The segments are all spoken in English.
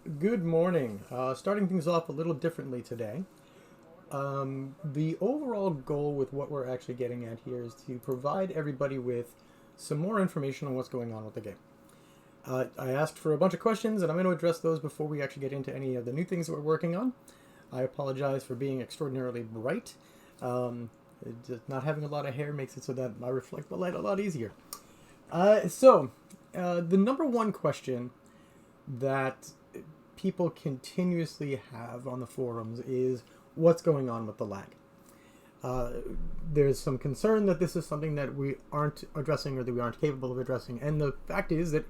Good morning. Starting things off a little differently today. The overall goal with what we're actually getting at here is to provide everybody with some more information on what's going on with the game. I asked for a bunch of questions, and I'm going to address those before we actually get into any of the new things that we're working on. I apologize for being extraordinarily bright. Just not having a lot of hair makes it so that I reflect the light a lot easier. The number one question that people continuously have on the forums is what's going on with the lag. Uh, there's some concern that this is something that we aren't addressing or that we aren't capable of addressing, and the fact is that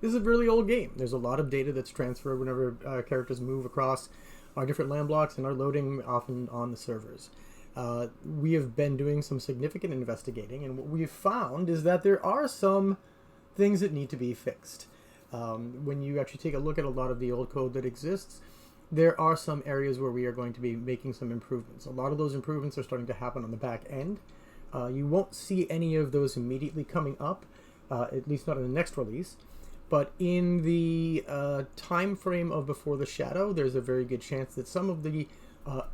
this is a really old game. There's a lot of data that's transferred whenever characters move across our different land blocks and are loading often on the servers. We have been doing some significant investigating, and what we've found is that there are some things that need to be fixed. When you actually take a look at a lot of the old code that exists, there are some areas where we are going to be making some improvements. A lot of those improvements are starting to happen on the back end. You won't see any of those immediately coming up, at least not in the next release. But in the time frame of Before the Shadow, there's a very good chance that some of the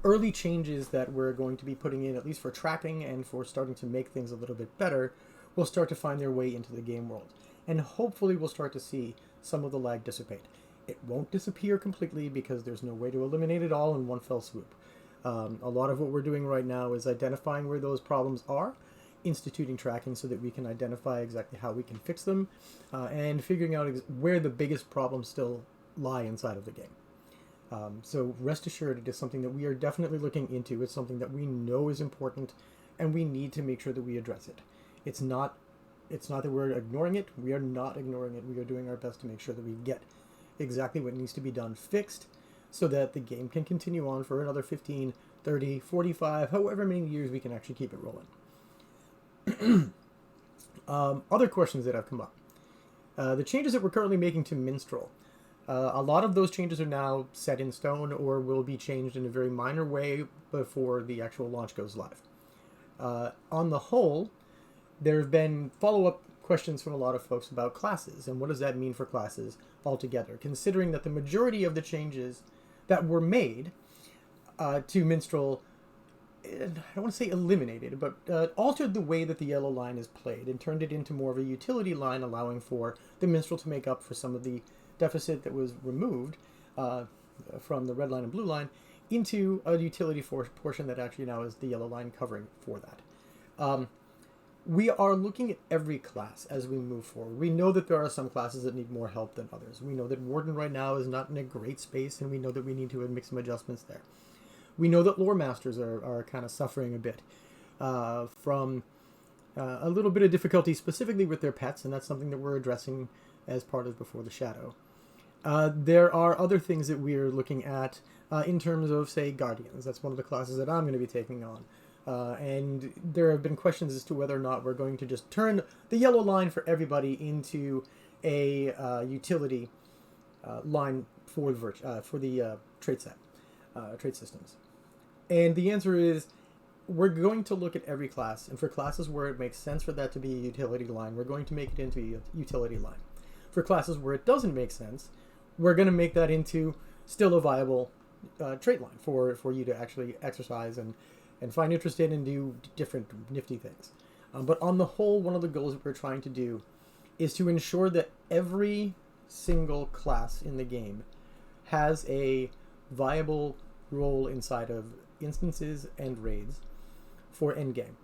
early changes that we're going to be putting in, at least for tracking and for starting to make things a little bit better, will start to find their way into the game world. And hopefully we'll start to see some of the lag dissipate. It won't disappear completely because there's no way to eliminate it all in one fell swoop. A lot of what we're doing right now is identifying where those problems are, instituting tracking so that we can identify exactly how we can fix them, and figuring out where the biggest problems still lie inside of the game. So rest assured, it is something that we are definitely looking into. It's something that we know is important, and we need to make sure that we address it. It's not that we're ignoring it. We are not ignoring it. We are doing our best to make sure that we get exactly what needs to be done fixed so that the game can continue on for another 15, 30, 45, however many years we can actually keep it rolling. Other questions that have come up. The changes that we're currently making to Minstrel. A lot of those changes are now set in stone or will be changed in a very minor way before the actual launch goes live. On the whole, there have been follow-up questions from a lot of folks about classes and what does that mean for classes altogether, considering that the majority of the changes that were made to Minstrel, I don't want to say eliminated, but altered the way that the yellow line is played and turned it into more of a utility line, allowing for the Minstrel to make up for some of the deficit that was removed from the red line and blue line into a utility portion that actually now is the yellow line covering for that. We are looking at every class as we move forward. We know that there are some classes that need more help than others. We know that Warden right now is not in a great space, and we know that we need to make some adjustments there. We know that Lore Masters are kind of suffering a bit from a little bit of difficulty specifically with their pets, and that's something that we're addressing as part of Before the Shadow. There are other things that we're looking at in terms of, say, Guardians. That's one of the classes that I'm going to be taking on. And there have been questions as to whether or not we're going to just turn the yellow line for everybody into a utility line for the trait systems. And the answer is we're going to look at every class, and for classes where it makes sense for that to be a utility line, we're going to make it into a utility line. For classes where it doesn't make sense, we're going to make that into still a viable trait line for you to actually exercise and find interest in and do different nifty things. But on the whole, one of the goals that we're trying to do is to ensure that every single class in the game has a viable role inside of instances and raids for endgame.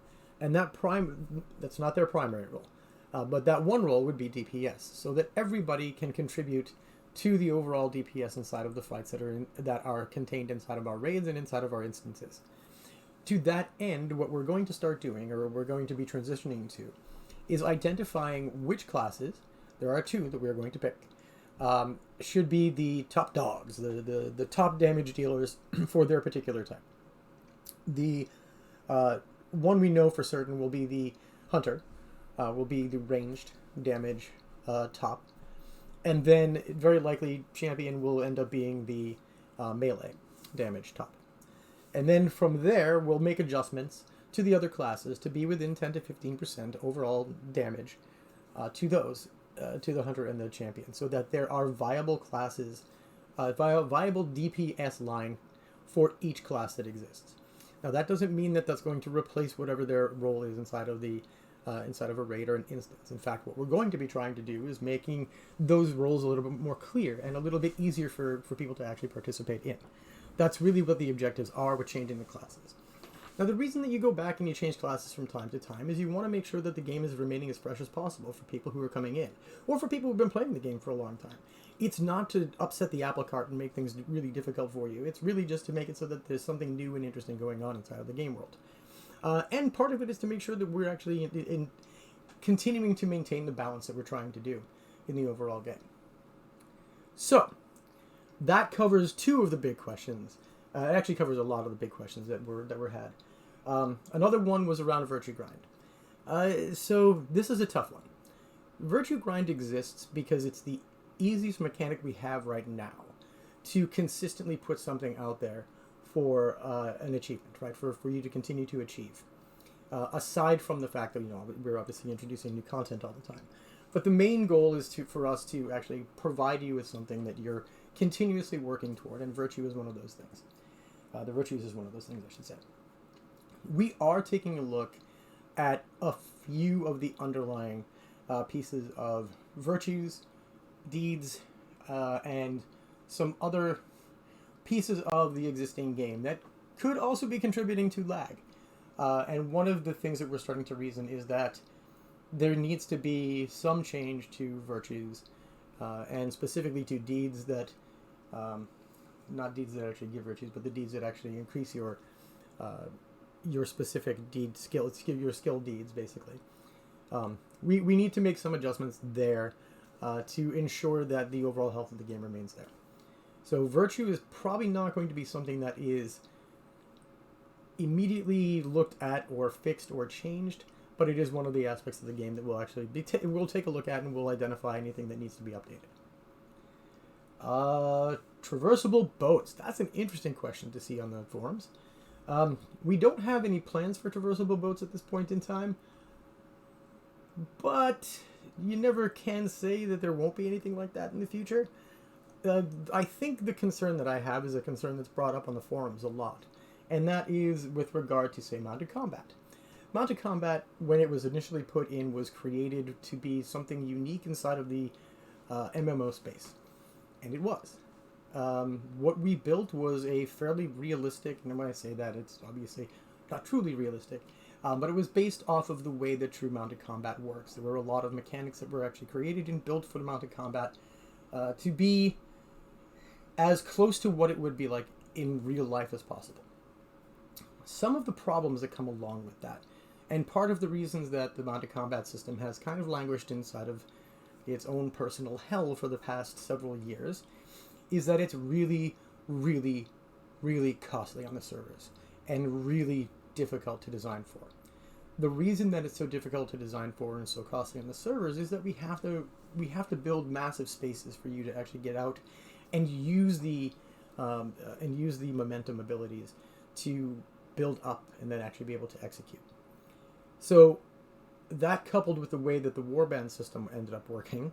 And that's not their primary role. But that one role would be DPS, so that everybody can contribute to the overall DPS inside of the fights that are contained inside of our raids and inside of our instances. To that end, what we're going to start doing, or we're going to be transitioning to, is identifying which classes, there are two that we're going to pick, should be the top dogs, the top damage dealers for their particular type. The one we know for certain will be the Hunter, will be the ranged damage top. And then, very likely, Champion will end up being the melee damage top. And then from there, we'll make adjustments to the other classes to be within 10 to 15% overall damage to those, to the Hunter and the Champion, so that there are viable classes viable DPS line for each class that exists. Now that doesn't mean that that's going to replace whatever their role is inside of a raid or an instance. In fact, what we're going to be trying to do is making those roles a little bit more clear and a little bit easier for people to actually participate in. That's really what the objectives are with changing the classes. Now, the reason that you go back and you change classes from time to time is you want to make sure that the game is remaining as fresh as possible for people who are coming in, or for people who've been playing the game for a long time. It's not to upset the apple cart and make things really difficult for you. It's really just to make it so that there's something new and interesting going on inside of the game world. And part of it is to make sure that we're actually in continuing to maintain the balance that we're trying to do in the overall game. So, that covers two of the big questions. It actually covers a lot of the big questions that were had. Another one was around a virtue grind. So this is a tough one. Virtue grind exists because it's the easiest mechanic we have right now to consistently put something out there for an achievement, right? For you to continue to achieve. Aside from the fact that, we're obviously introducing new content all the time. But the main goal is for us to actually provide you with something that you're continuously working toward, and virtue is one of those things. The virtues is one of those things, I should say. We are taking a look at a few of the underlying pieces of virtues, deeds, and some other pieces of the existing game that could also be contributing to lag. And one of the things that we're starting to reason is that there needs to be some change to virtues, and specifically to deeds that, not deeds that actually give virtues, but the deeds that actually increase your specific deed skill, your skill deeds, basically. We need to make some adjustments there to ensure that the overall health of the game remains there. So virtue is probably not going to be something that is immediately looked at or fixed or changed, but it is one of the aspects of the game that we'll actually we'll take a look at, and we'll identify anything that needs to be updated. Traversable boats. That's an interesting question to see on the forums. We don't have any plans for traversable boats at this point in time, but you never can say that there won't be anything like that in the future. I think the concern that I have is a concern that's brought up on the forums a lot, and that is with regard to, say, mounted combat. Mounted combat, when it was initially put in, was created to be something unique inside of the MMO space, and it was. What we built was a fairly realistic, and when I say that, it's obviously not truly realistic, but it was based off of the way that true mounted combat works. There were a lot of mechanics that were actually created and built for the mounted combat to be as close to what it would be like in real life as possible. Some of the problems that come along with that, and part of the reasons that the mounted combat system has kind of languished inside of its own personal hell for the past several years, is that it's really, really, really costly on the servers and really difficult to design for. The reason that it's so difficult to design for and so costly on the servers is that we have to build massive spaces for you to actually get out and use the momentum abilities to build up and then actually be able to execute. So that, coupled with the way that the warband system ended up working,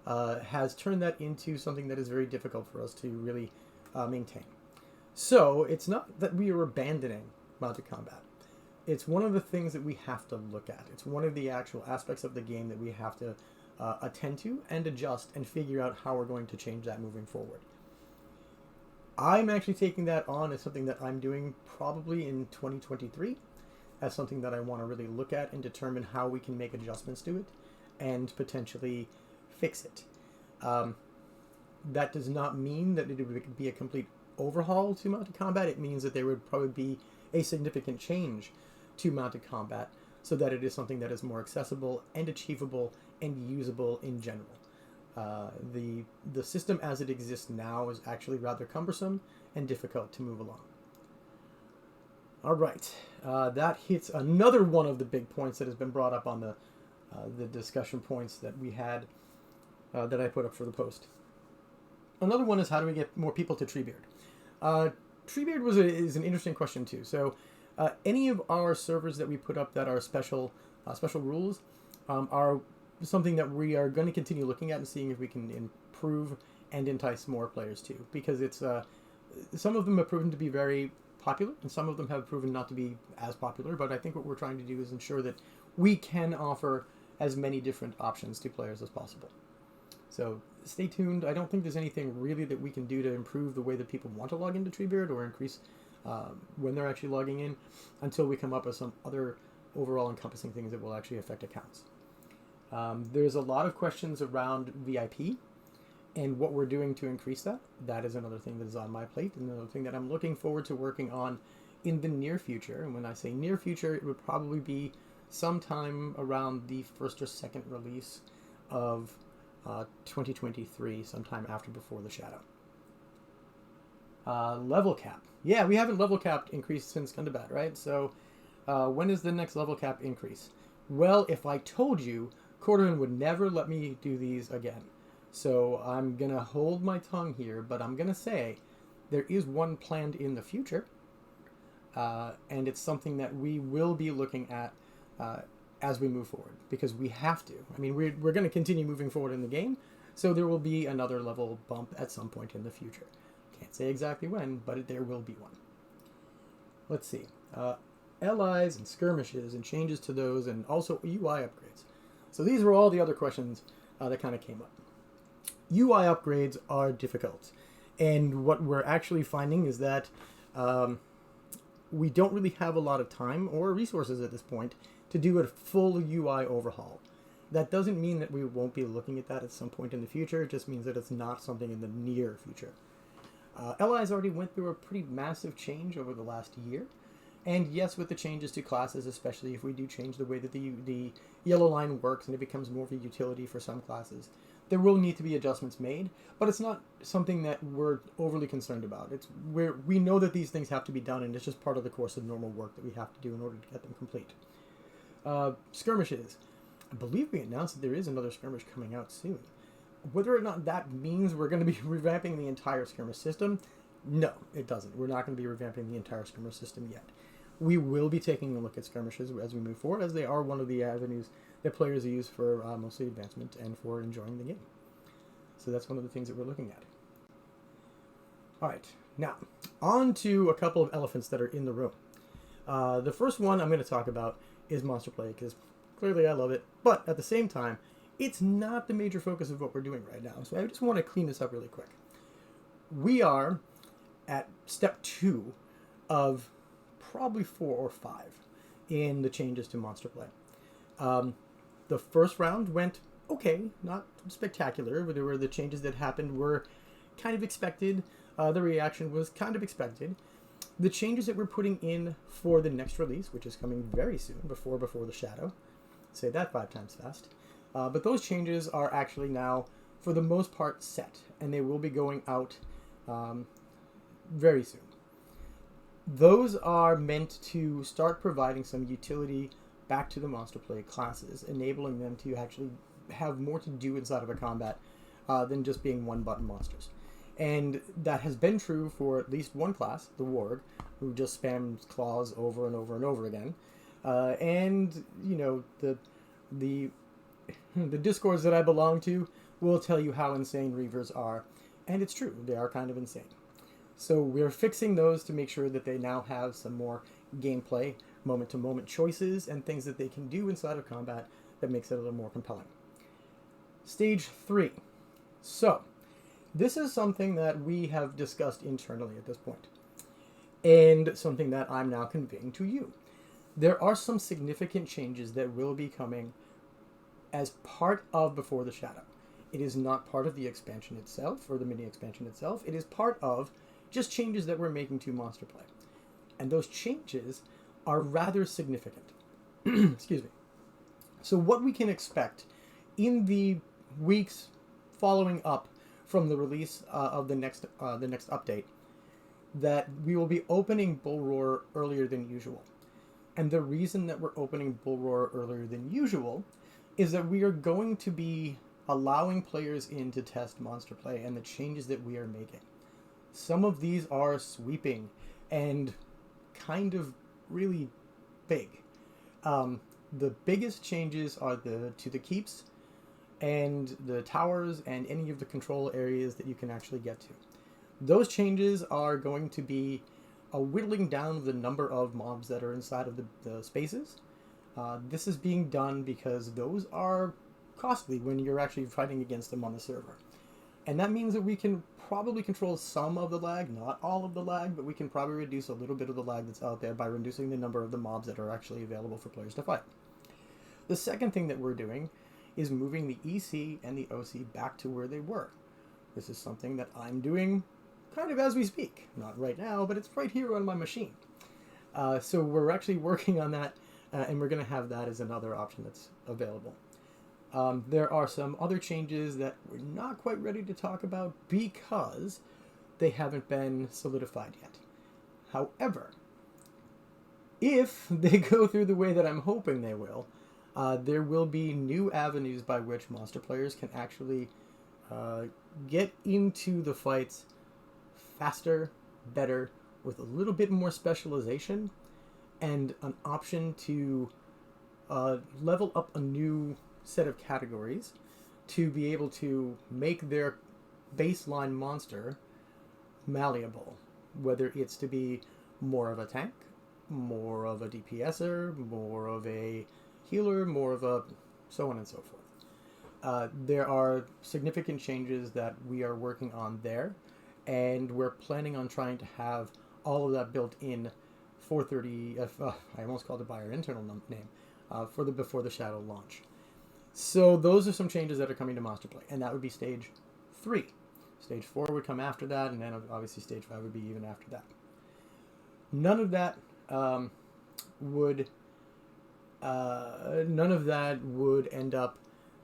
has turned that into something that is very difficult for us to really maintain. So it's not that we are abandoning mounted combat. It's one of the things that we have to look at. It's one of the actual aspects of the game that we have to attend to and adjust and figure out how we're going to change that moving forward. I'm actually taking that on as something that I'm doing probably in 2023, as something that I want to really look at and determine how we can make adjustments to it and potentially fix it. That does not mean that it would be a complete overhaul to mounted combat. It means that there would probably be a significant change to mounted combat so that it is something that is more accessible and achievable and usable in general. The system as it exists now is actually rather cumbersome and difficult to move along. All right, that hits another one of the big points that has been brought up on the discussion points that we had that I put up for the post. Another one is, how do we get more people to Treebeard? Treebeard is an interesting question too. So any of our servers that we put up that are special rules are something that we are going to continue looking at and seeing if we can improve and entice more players too, because it's some of them have proven to be very popular, and some of them have proven not to be as popular. But I think what we're trying to do is ensure that we can offer as many different options to players as possible. So stay tuned. I don't think there's anything really that we can do to improve the way that people want to log into Treebeard or increase when they're actually logging in until we come up with some other overall encompassing things that will actually affect accounts. There's a lot of questions around VIP and what we're doing to increase that. That is another thing that is on my plate, and another thing that I'm looking forward to working on in the near future. And when I say near future, it would probably be sometime around the first or second release of 2023, sometime after Before the Shadow. Level cap. Yeah, we haven't level capped increased since Gundabad, right? So when is the next level cap increase? Well, if I told you, Cordovan would never let me do these again. So I'm going to hold my tongue here, but I'm going to say there is one planned in the future. And it's something that we will be looking at as we move forward, because we have to. I mean, we're going to continue moving forward in the game, so there will be another level bump at some point in the future. Can't say exactly when, but there will be one. Let's see. LIs and skirmishes and changes to those, and also UI upgrades. So these were all the other questions that kind of came up. UI upgrades are difficult, and what we're actually finding is that we don't really have a lot of time or resources at this point to do a full UI overhaul. That doesn't mean that we won't be looking at that at some point in the future. It just means that it's not something in the near future. LIs already went through a pretty massive change over the last year. And yes, with the changes to classes, especially if we do change the way that the yellow line works and it becomes more of a utility for some classes, there will need to be adjustments made, but it's not something that we're overly concerned about. We know that these things have to be done, and it's just part of the course of normal work that we have to do in order to get them complete. Skirmishes. I believe we announced that there is another skirmish coming out soon. Whether or not that means we're going to be revamping the entire skirmish system, no, it doesn't. We're not going to be revamping the entire skirmish system yet. We will be taking a look at skirmishes as we move forward, as they are one of the avenues that players use for mostly advancement and for enjoying the game. So that's one of the things that we're looking at. All right, now, on to a couple of elephants that are in the room. The first one I'm going to talk about is Monster Play, because clearly I love it, but at the same time, it's not the major focus of what we're doing right now. So I just want to clean this up really quick. We are at step 2 of probably 4 or 5 in the changes to Monster Play. The first round went okay, not spectacular, but there were the changes that happened were kind of expected. The reaction was kind of expected. The changes that we're putting in for the next release, which is coming very soon, before the Shadow, say that 5 times fast, but those changes are actually now, for the most part, set, and they will be going out very soon. Those are meant to start providing some utility back to the Monster Play classes, enabling them to actually have more to do inside of a combat than just being one-button monsters. And that has been true for at least one class, the Warg, who just spams claws over and over and over again. And, you know, the discords that I belong to will tell you how insane Reavers are. And it's true, they are kind of insane. So we're fixing those to make sure that they now have some more gameplay, moment-to-moment choices, and things that they can do inside of combat that makes it a little more compelling. Stage 3. So, this is something that we have discussed internally at this point, and something that I'm now conveying to you. There are some significant changes that will be coming as part of Before the Shadow. It is not part of the expansion itself, or the mini-expansion itself. It is part of just changes that we're making to Monster Play. And those changes are rather significant. Excuse me. So what we can expect in the weeks following up from the release of the next update, that we will be opening Bull Roar earlier than usual. And the reason that we're opening Bull Roar earlier than usual is that we are going to be allowing players in to test Monster Play and the changes that we are making. Some of these are sweeping and kind of really big. The biggest changes are to the keeps, and the towers and any of the control areas that you can actually get to. Those changes are going to be a whittling down of the number of mobs that are inside of the spaces. This is being done because those are costly when you're actually fighting against them on the server. And that means that we can probably control some of the lag, not all of the lag, but we can probably reduce a little bit of the lag that's out there by reducing the number of the mobs that are actually available for players to fight. The second thing that we're doing is moving the EC and the OC back to where they were. This is something that I'm doing kind of as we speak. Not right now, but it's right here on my machine. So we're actually working on that, and we're going to have that as another option that's available. There are some other changes that we're not quite ready to talk about because they haven't been solidified yet. However, if they go through the way that I'm hoping they will, there will be new avenues by which monster players can actually get into the fights faster, better, with a little bit more specialization, and an option to level up a new set of categories to be able to make their baseline monster malleable, whether it's to be more of a tank, more of a DPSer, more of a healer, more of a so on and so forth. There are significant changes that we are working on there, and we're planning on trying to have all of that built in 430. I almost called it by our internal name for the Before the Shadow launch. So those are some changes that are coming to Monster Play, and that would be Stage 3. Stage 4 would come after that, and then obviously Stage 5 would be even after that. None of that would end up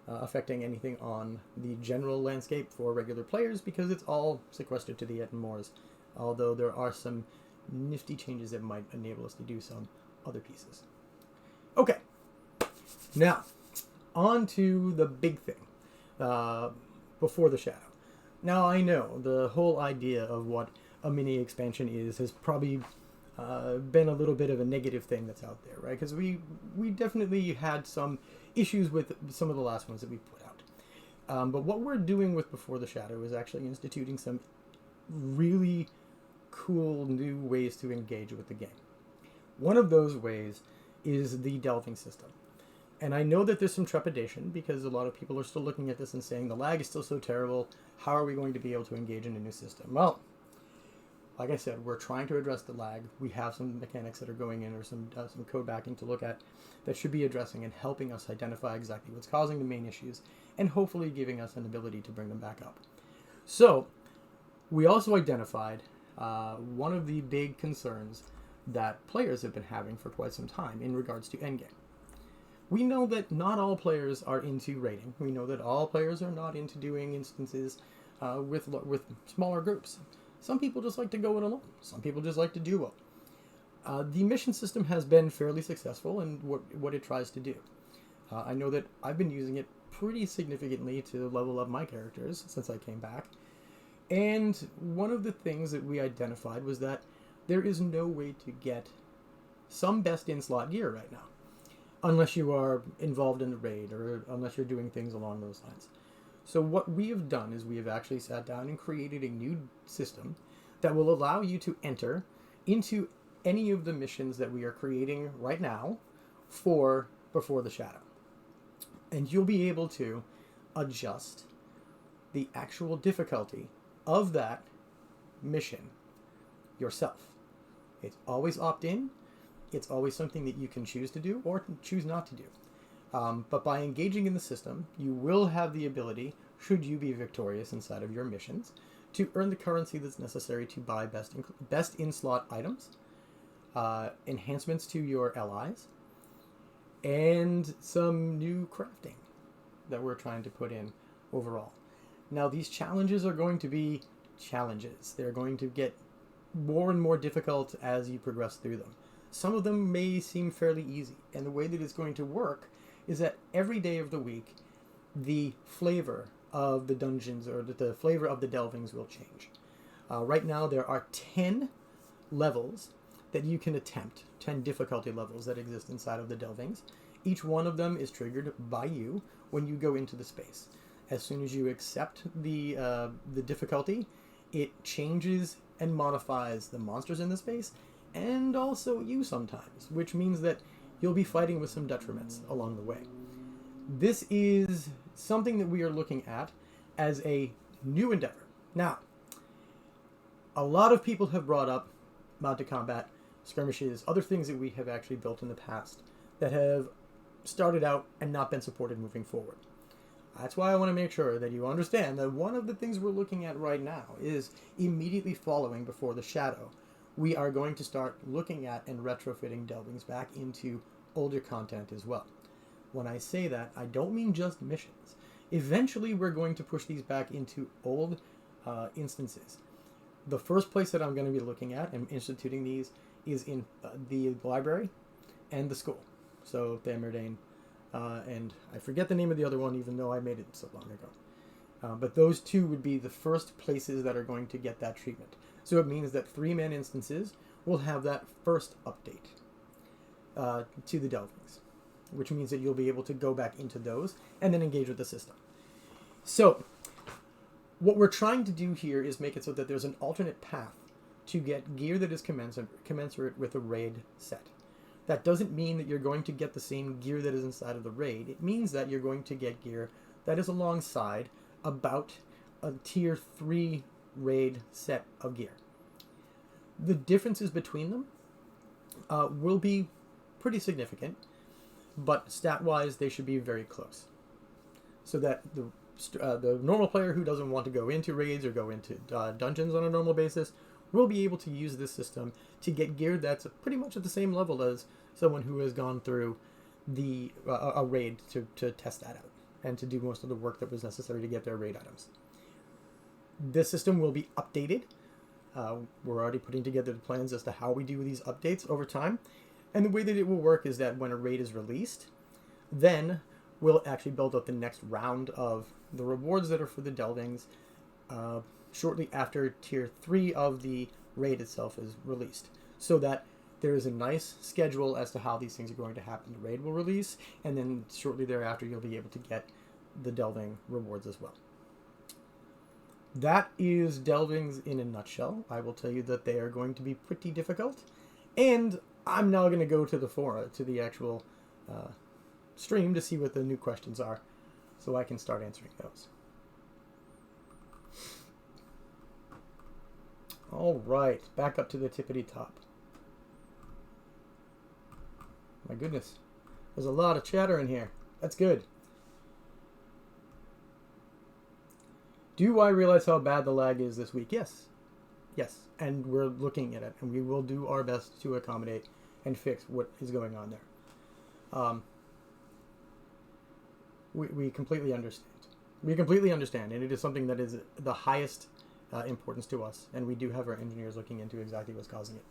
affecting anything on the general landscape for regular players because it's all sequestered to the Ettenmoors, although there are some nifty changes that might enable us to do some other pieces. Okay, now on to the big thing, Before the Shadow. Now I know the whole idea of what a mini expansion is has probably been a little bit of a negative thing that's out there, right? Because we definitely had some issues with some of the last ones that we put out. But what we're doing with Before the Shadow is actually instituting some really cool new ways to engage with the game. One of those ways is the delving system. And I know that there's some trepidation because a lot of people are still looking at this and saying the lag is still so terrible. How are we going to be able to engage in a new system? Well, like I said, we're trying to address the lag. We have some mechanics that are going in or some code backing to look at that should be addressing and helping us identify exactly what's causing the main issues and hopefully giving us an ability to bring them back up. So we also identified one of the big concerns that players have been having for quite some time in regards to Endgame. We know that not all players are into raiding. We know that all players are not into doing instances with smaller groups. Some people just like to go it alone. Some people just like to duo. The mission system has been fairly successful in what it tries to do. I know that I've been using it pretty significantly to level up my characters since I came back. And one of the things that we identified was that there is no way to get some best-in-slot gear right now, unless you are involved in the raid or unless you're doing things along those lines. So what we have done is we have actually sat down and created a new system that will allow you to enter into any of the missions that we are creating right now for Before the Shadow. And you'll be able to adjust the actual difficulty of that mission yourself. It's always opt-in. It's always something that you can choose to do or choose not to do. But by engaging in the system, you will have the ability, should you be victorious inside of your missions, to earn the currency that's necessary to buy best-in-slot items, enhancements to your allies, and some new crafting that we're trying to put in overall. Now, these challenges are going to be challenges. They're going to get more and more difficult as you progress through them. Some of them may seem fairly easy, and the way that it's going to work is that every day of the week, the flavor of the dungeons or the flavor of the delvings will change. Right now, there are 10 levels that you can attempt, 10 difficulty levels that exist inside of the delvings. Each one of them is triggered by you when you go into the space. As soon as you accept the difficulty, it changes and modifies the monsters in the space, and also you sometimes, which means that you'll be fighting with some detriments along the way. This is something that we are looking at as a new endeavor. Now, a lot of people have brought up mounted combat, skirmishes, other things that we have actually built in the past that have started out and not been supported moving forward. That's why I want to make sure that you understand that one of the things we're looking at right now is immediately following before the shadow. We are going to start looking at and retrofitting delvings back into older content as well. When I say that, I don't mean just missions. Eventually, we're going to push these back into old instances. The first place that I'm going to be looking at and instituting these is in the library and the school. So Thamerdane, and I forget the name of the other one, even though I made it so long ago. But those two would be the first places that are going to get that treatment. So it means that 3-man instances will have that first update to the delvings, which means that you'll be able to go back into those and then engage with the system. So what we're trying to do here is make it so that there's an alternate path to get gear that is commensurate with a raid set. That doesn't mean that you're going to get the same gear that is inside of the raid. It means that you're going to get gear that is alongside about a tier 3 raid set of gear. The differences between them will be pretty significant, but stat-wise they should be very close. So that the normal player who doesn't want to go into raids or go into dungeons on a normal basis will be able to use this system to get gear that's pretty much at the same level as someone who has gone through a raid to test that out and to do most of the work that was necessary to get their raid items. This system will be updated. We're already putting together the plans as to how we do these updates over time. And the way that it will work is that when a raid is released, then we'll actually build up the next round of the rewards that are for the delvings shortly after tier 3 of the raid itself is released. So that there is a nice schedule as to how these things are going to happen. The raid will release, and then shortly thereafter you'll be able to get the delving rewards as well. That is delvings in a nutshell. I will tell you that they are going to be pretty difficult, and I'm now going to go to the forum, to the actual stream to see what the new questions are, so I can start answering those. All right, back up to the tippity top. My goodness, there's a lot of chatter in here. That's good. Do I realize how bad the lag is this week? Yes. Yes, and we're looking at it, and we will do our best to accommodate and fix what is going on there. We completely understand. We completely understand, and it is something that is the highest importance to us, and we do have our engineers looking into exactly what's causing it.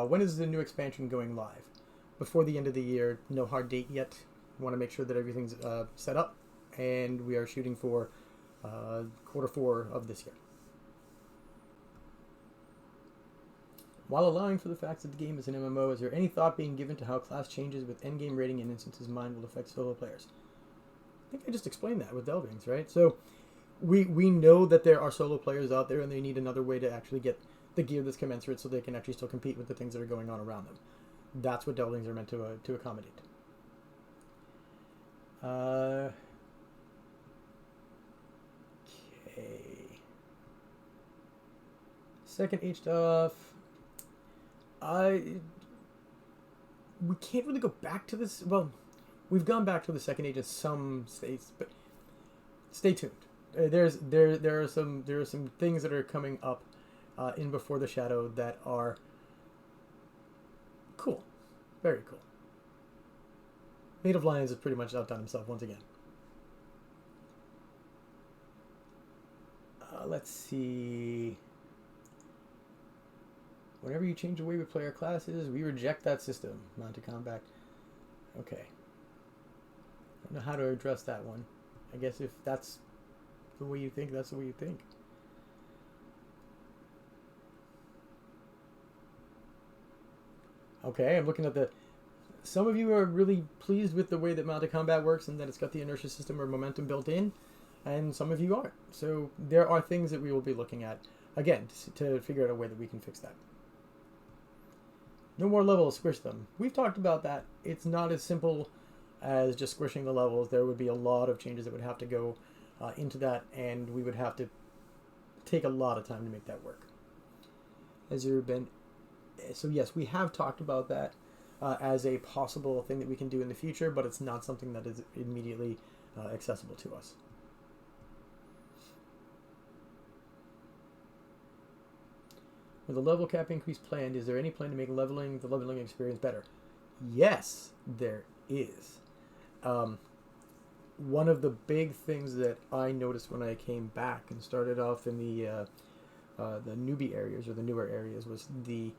When is the new expansion going live? Before the end of the year. No hard date yet. We want to make sure that everything's set up, and we are shooting for Q4 of this year. While allowing for the fact that the game is an MMO, is there any thought being given to how class changes with endgame rating and instances mined will affect solo players? I think I just explained that with delvings, right? So we know that there are solo players out there, and they need another way to actually get the gear that's commensurate so they can actually still compete with the things that are going on around them. That's what delvings are meant to accommodate. Okay. Second H stuff. We can't really go back to this. Well, we've gone back to the second age in some states, but stay tuned. There are some things that are coming up in Before the Shadow that are cool, very cool. Native Lions has pretty much outdone himself once again. Let's see. Whenever you change the way we play our classes, we reject that system. Mounted combat. Okay. I don't know how to address that one. I guess if that's the way you think, that's the way you think. Okay, I'm looking at the some of you are really pleased with the way that mounted combat works and that it's got the inertia system or momentum built in, and some of you aren't. So there are things that we will be looking at, again, to figure out a way that we can fix that. No more levels, squish them. We've talked about that. It's not as simple as just squishing the levels. There would be a lot of changes that would have to go into that, and we would have to take a lot of time to make that work. Has there been... So yes, we have talked about that as a possible thing that we can do in the future, but it's not something that is immediately accessible to us. With a level cap increase planned, is there any plan to make the leveling experience better? Yes, there is. One of the big things that I noticed when I came back and started off in the newbie areas or the newer areas was the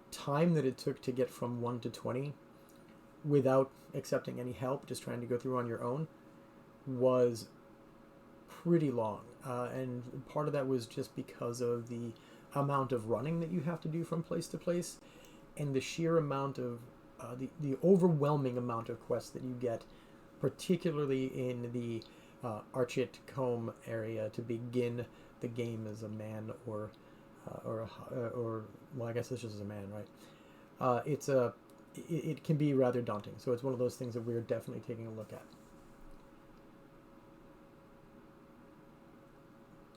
time that it took to get from 1 to 20 without accepting any help, just trying to go through on your own, was pretty long. And part of that was just because of the amount of running that you have to do from place to place and the sheer amount of the overwhelming amount of quests that you get, particularly in the Archit Combe area to begin the game as a man or well, I guess it's just as a man, right? It can be rather daunting. So it's one of those things that we're definitely taking a look at.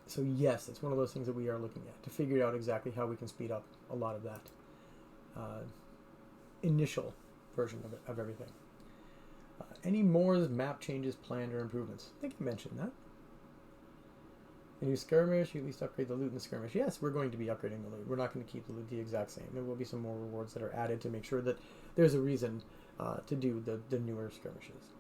So yes, it's one of those things that we are looking at to figure out exactly how we can speed up a lot of that initial version of everything. Any more map changes planned or improvements? I think you mentioned that. The new skirmish, you at least upgrade the loot in the skirmish. Yes, we're going to be upgrading the loot. We're not going to keep the loot the exact same. There will be some more rewards that are added to make sure that there's a reason to do the newer skirmishes.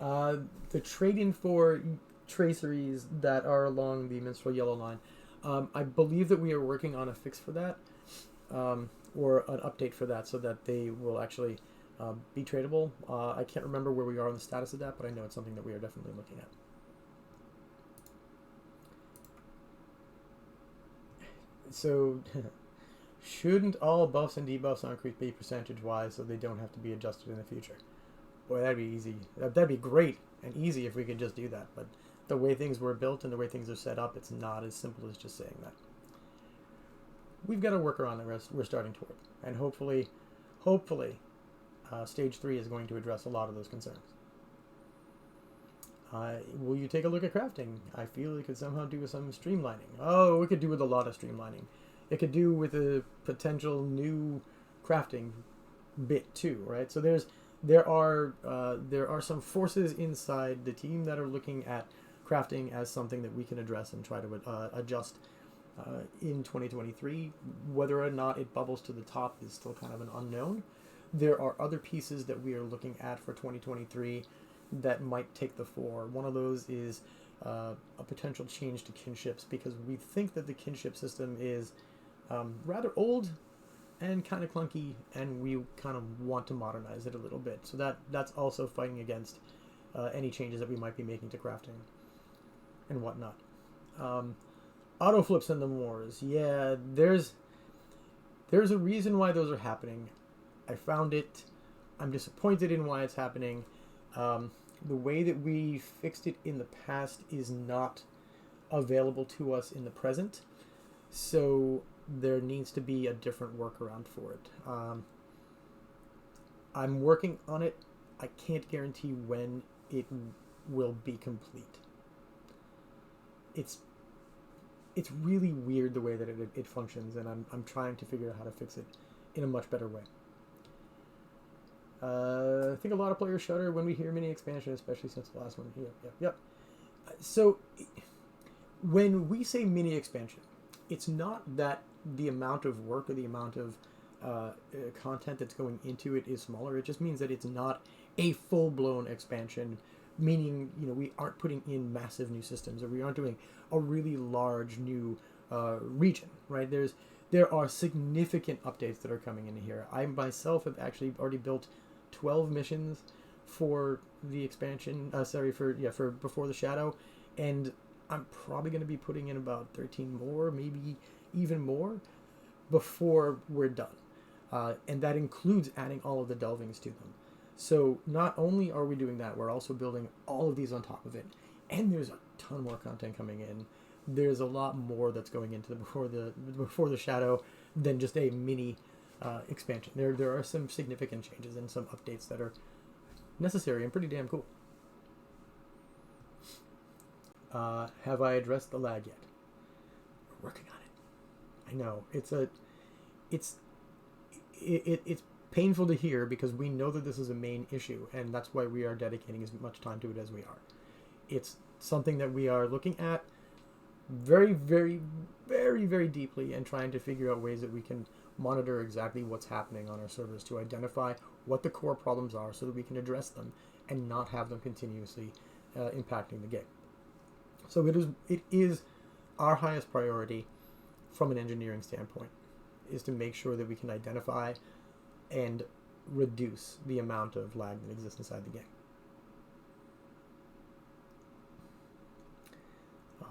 The trade-in for traceries that are along the Minstrel Yellow line, I believe that we are working on a fix for that, or an update for that, so that they will actually be tradable. I can't remember where we are on the status of that, but I know it's something that we are definitely looking at. So, shouldn't all buffs and debuffs on creep be percentage-wise so they don't have to be adjusted in the future? Boy, that'd be easy. That'd be great and easy if we could just do that. But the way things were built and the way things are set up, it's not as simple as just saying that. We've got a workaround that we're starting toward. And hopefully, Stage 3 is going to address a lot of those concerns. Will you take a look at crafting? I feel it could somehow do with some streamlining. Oh, it could do with a lot of streamlining. It could do with a potential new crafting bit too, right? So there are some forces inside the team that are looking at crafting as something that we can address and try to adjust in 2023. Whether or not it bubbles to the top is still kind of an unknown. There are other pieces that we are looking at for 2023 that might take the fore. One of those is a potential change to kinships, because we think that the kinship system is rather old and kind of clunky, and we kind of want to modernize it a little bit. So that's also fighting against any changes that we might be making to crafting and whatnot. Auto flips and the wars. Yeah, there's a reason why those are happening. I found it. I'm disappointed in why it's happening. The way that we fixed it in the past is not available to us in the present. So there needs to be a different workaround for it. I'm working on it. I can't guarantee when it will be complete. It's really weird the way that it functions, and I'm trying to figure out how to fix it in a much better way. I think a lot of players shudder when we hear mini expansion, especially since the last one. Yep. So when we say mini expansion, it's not that the amount of work or the amount of content that's going into it is smaller. It just means that it's not a full-blown expansion, meaning we aren't putting in massive new systems, or we aren't doing a really large new region, right? There are significant updates that are coming in here. I myself have actually already built 12 missions for the expansion. For Before the Shadow, and I'm probably going to be putting in about 13 more, maybe even more, before we're done. And that includes adding all of the delvings to them. So not only are we doing that, we're also building all of these on top of it. And there's a ton more content coming in. There's a lot more that's going into before the shadow than just a mini expansion. There are some significant changes and some updates that are necessary and pretty damn cool. Have I addressed the lag yet? We're working on it. I know it's painful to hear because we know that this is a main issue, and that's why we are dedicating as much time to it as we are. It's something that we are looking at very, very, very, very deeply and trying to figure out ways that we can monitor exactly what's happening on our servers to identify what the core problems are so that we can address them and not have them continuously impacting the game. So it is our highest priority from an engineering standpoint, is to make sure that we can identify and reduce the amount of lag that exists inside the game.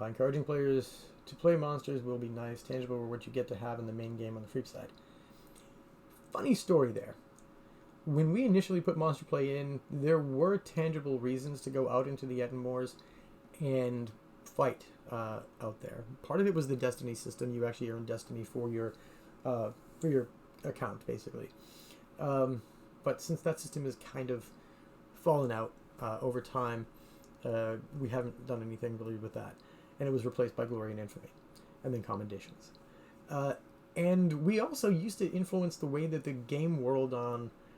Encouraging players to play monsters will be nice, tangible reward you get to have in the main game on the Freak side. Funny story there. When we initially put monster play in, there were tangible reasons to go out into the Ettenmoors and fight out there. Part of it was the Destiny system. You actually earn Destiny for your account, basically. But since that system has kind of fallen out over time, we haven't done anything really with that. And it was replaced by Glory and Infamy, and then Commendations. And we also used to influence the way that the game world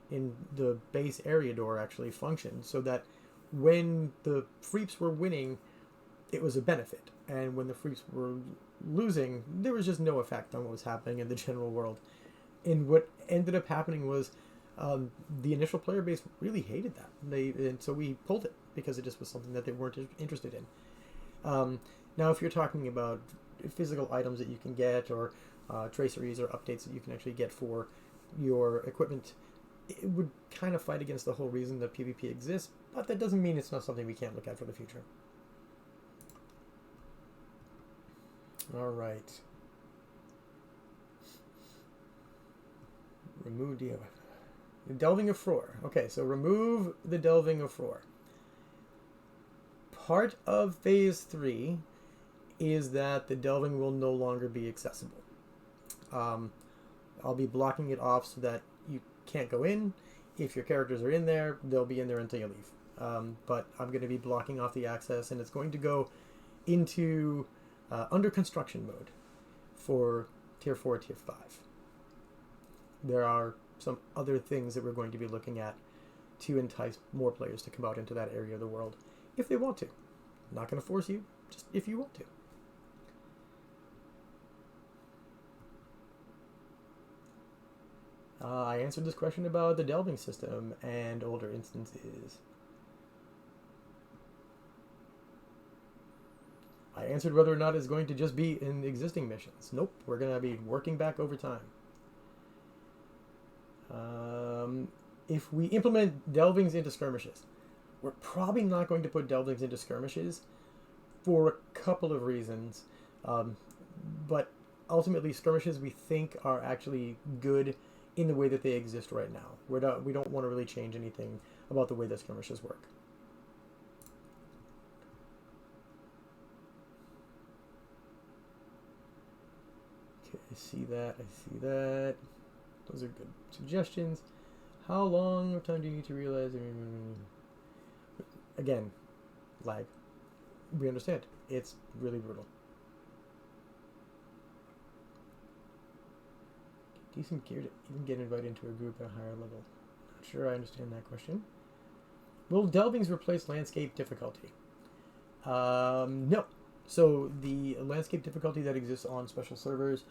in the base area door actually functioned, so that when the Freeps were winning, it was a benefit. And when the Freeps were losing, there was just no effect on what was happening in the general world. And what ended up happening was the initial player base really hated that. And so we pulled it because it just was something that they weren't interested in. Now, if you're talking about physical items that you can get, or traceries or updates that you can actually get for your equipment, it would kind of fight against the whole reason that PvP exists, but that doesn't mean it's not something we can't look at for the future. All right. Remove DOF. The Delving of Frore. Okay, so remove the Delving of Frore. Part of Phase 3 is that the delving will no longer be accessible. I'll be blocking it off so that you can't go in. If your characters are in there, they'll be in there until you leave. But I'm going to be blocking off the access, and it's going to go into under construction mode for Tier 4, Tier 5. There are some other things that we're going to be looking at to entice more players to come out into that area of the world if they want to. I'm not going to force you, just if you want to. I answered this question about the delving system and older instances. I answered whether or not it's going to just be in existing missions. Nope, we're going to be working back over time. If we implement delvings into skirmishes, we're probably not going to put delvings into skirmishes for a couple of reasons. But ultimately, skirmishes we think are actually good in the way that they exist right now. We don't want to really change anything about the way that skirmishes work. Okay, I see that. Those are good suggestions. How long of time do you need to realize? Again, lag. We understand. It's really brutal. Decent gear to even get invited into a group at a higher level. Not sure I understand that question. Will delvings replace landscape difficulty? No. So the landscape difficulty that exists on special servers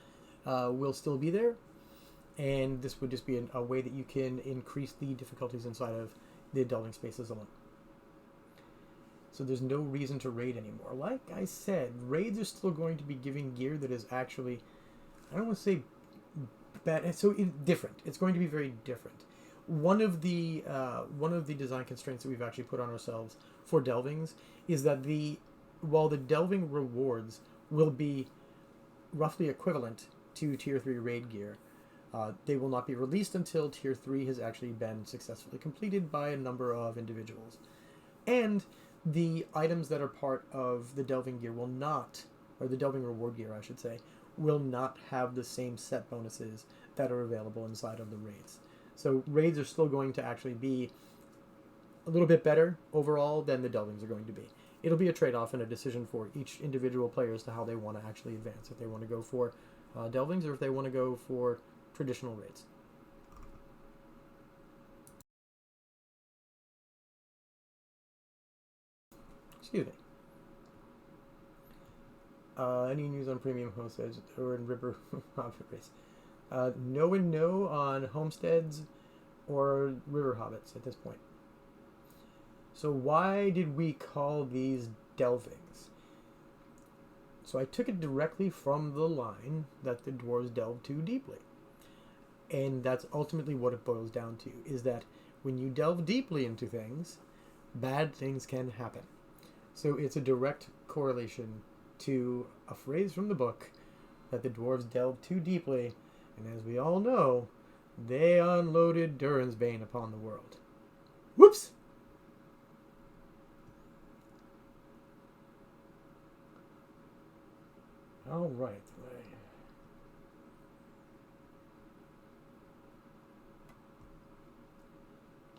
will still be there, and this would just be a way that you can increase the difficulties inside of the delving spaces alone. So there's no reason to raid anymore. Like I said, raids are still going to be giving gear that is actually, I don't want to say bad, so different. It's going to be very different. One of the design constraints that we've actually put on ourselves for delvings is that the while the delving rewards will be roughly equivalent to Tier 3 raid gear, they will not be released until Tier 3 has actually been successfully completed by a number of individuals. And the items that are part of the delving gear will not, or the delving reward gear, I should say, will not have the same set bonuses that are available inside of the raids. So raids are still going to actually be a little bit better overall than the delvings are going to be. It'll be a trade-off and a decision for each individual player as to how they want to actually advance. If they want to go for delvings or if they want to go for traditional raids. Excuse me. Any news on premium homesteads or in river hobbit race? No and no on homesteads or river hobbits at this point. So why did we call these delvings? So I took it directly from the line that the dwarves delve too deeply. And that's ultimately what it boils down to, is that when you delve deeply into things, bad things can happen. So it's a direct correlation to a phrase from the book that the dwarves delved too deeply, and as we all know, they unloaded Durin's Bane upon the world. Whoops! All right.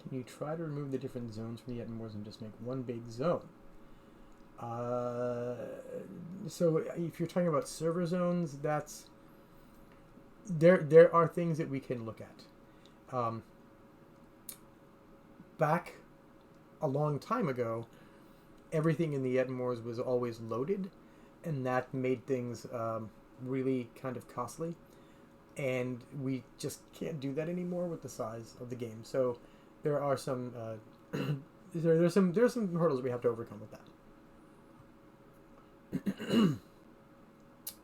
Can you try to remove the different zones from the Edmores and just make one big zone? So if you're talking about server zones, that's there are things that we can look at. Back a long time ago, everything in the Edmores was always loaded, and that made things really kind of costly. And we just can't do that anymore with the size of the game. So there are some there's some hurdles we have to overcome with that.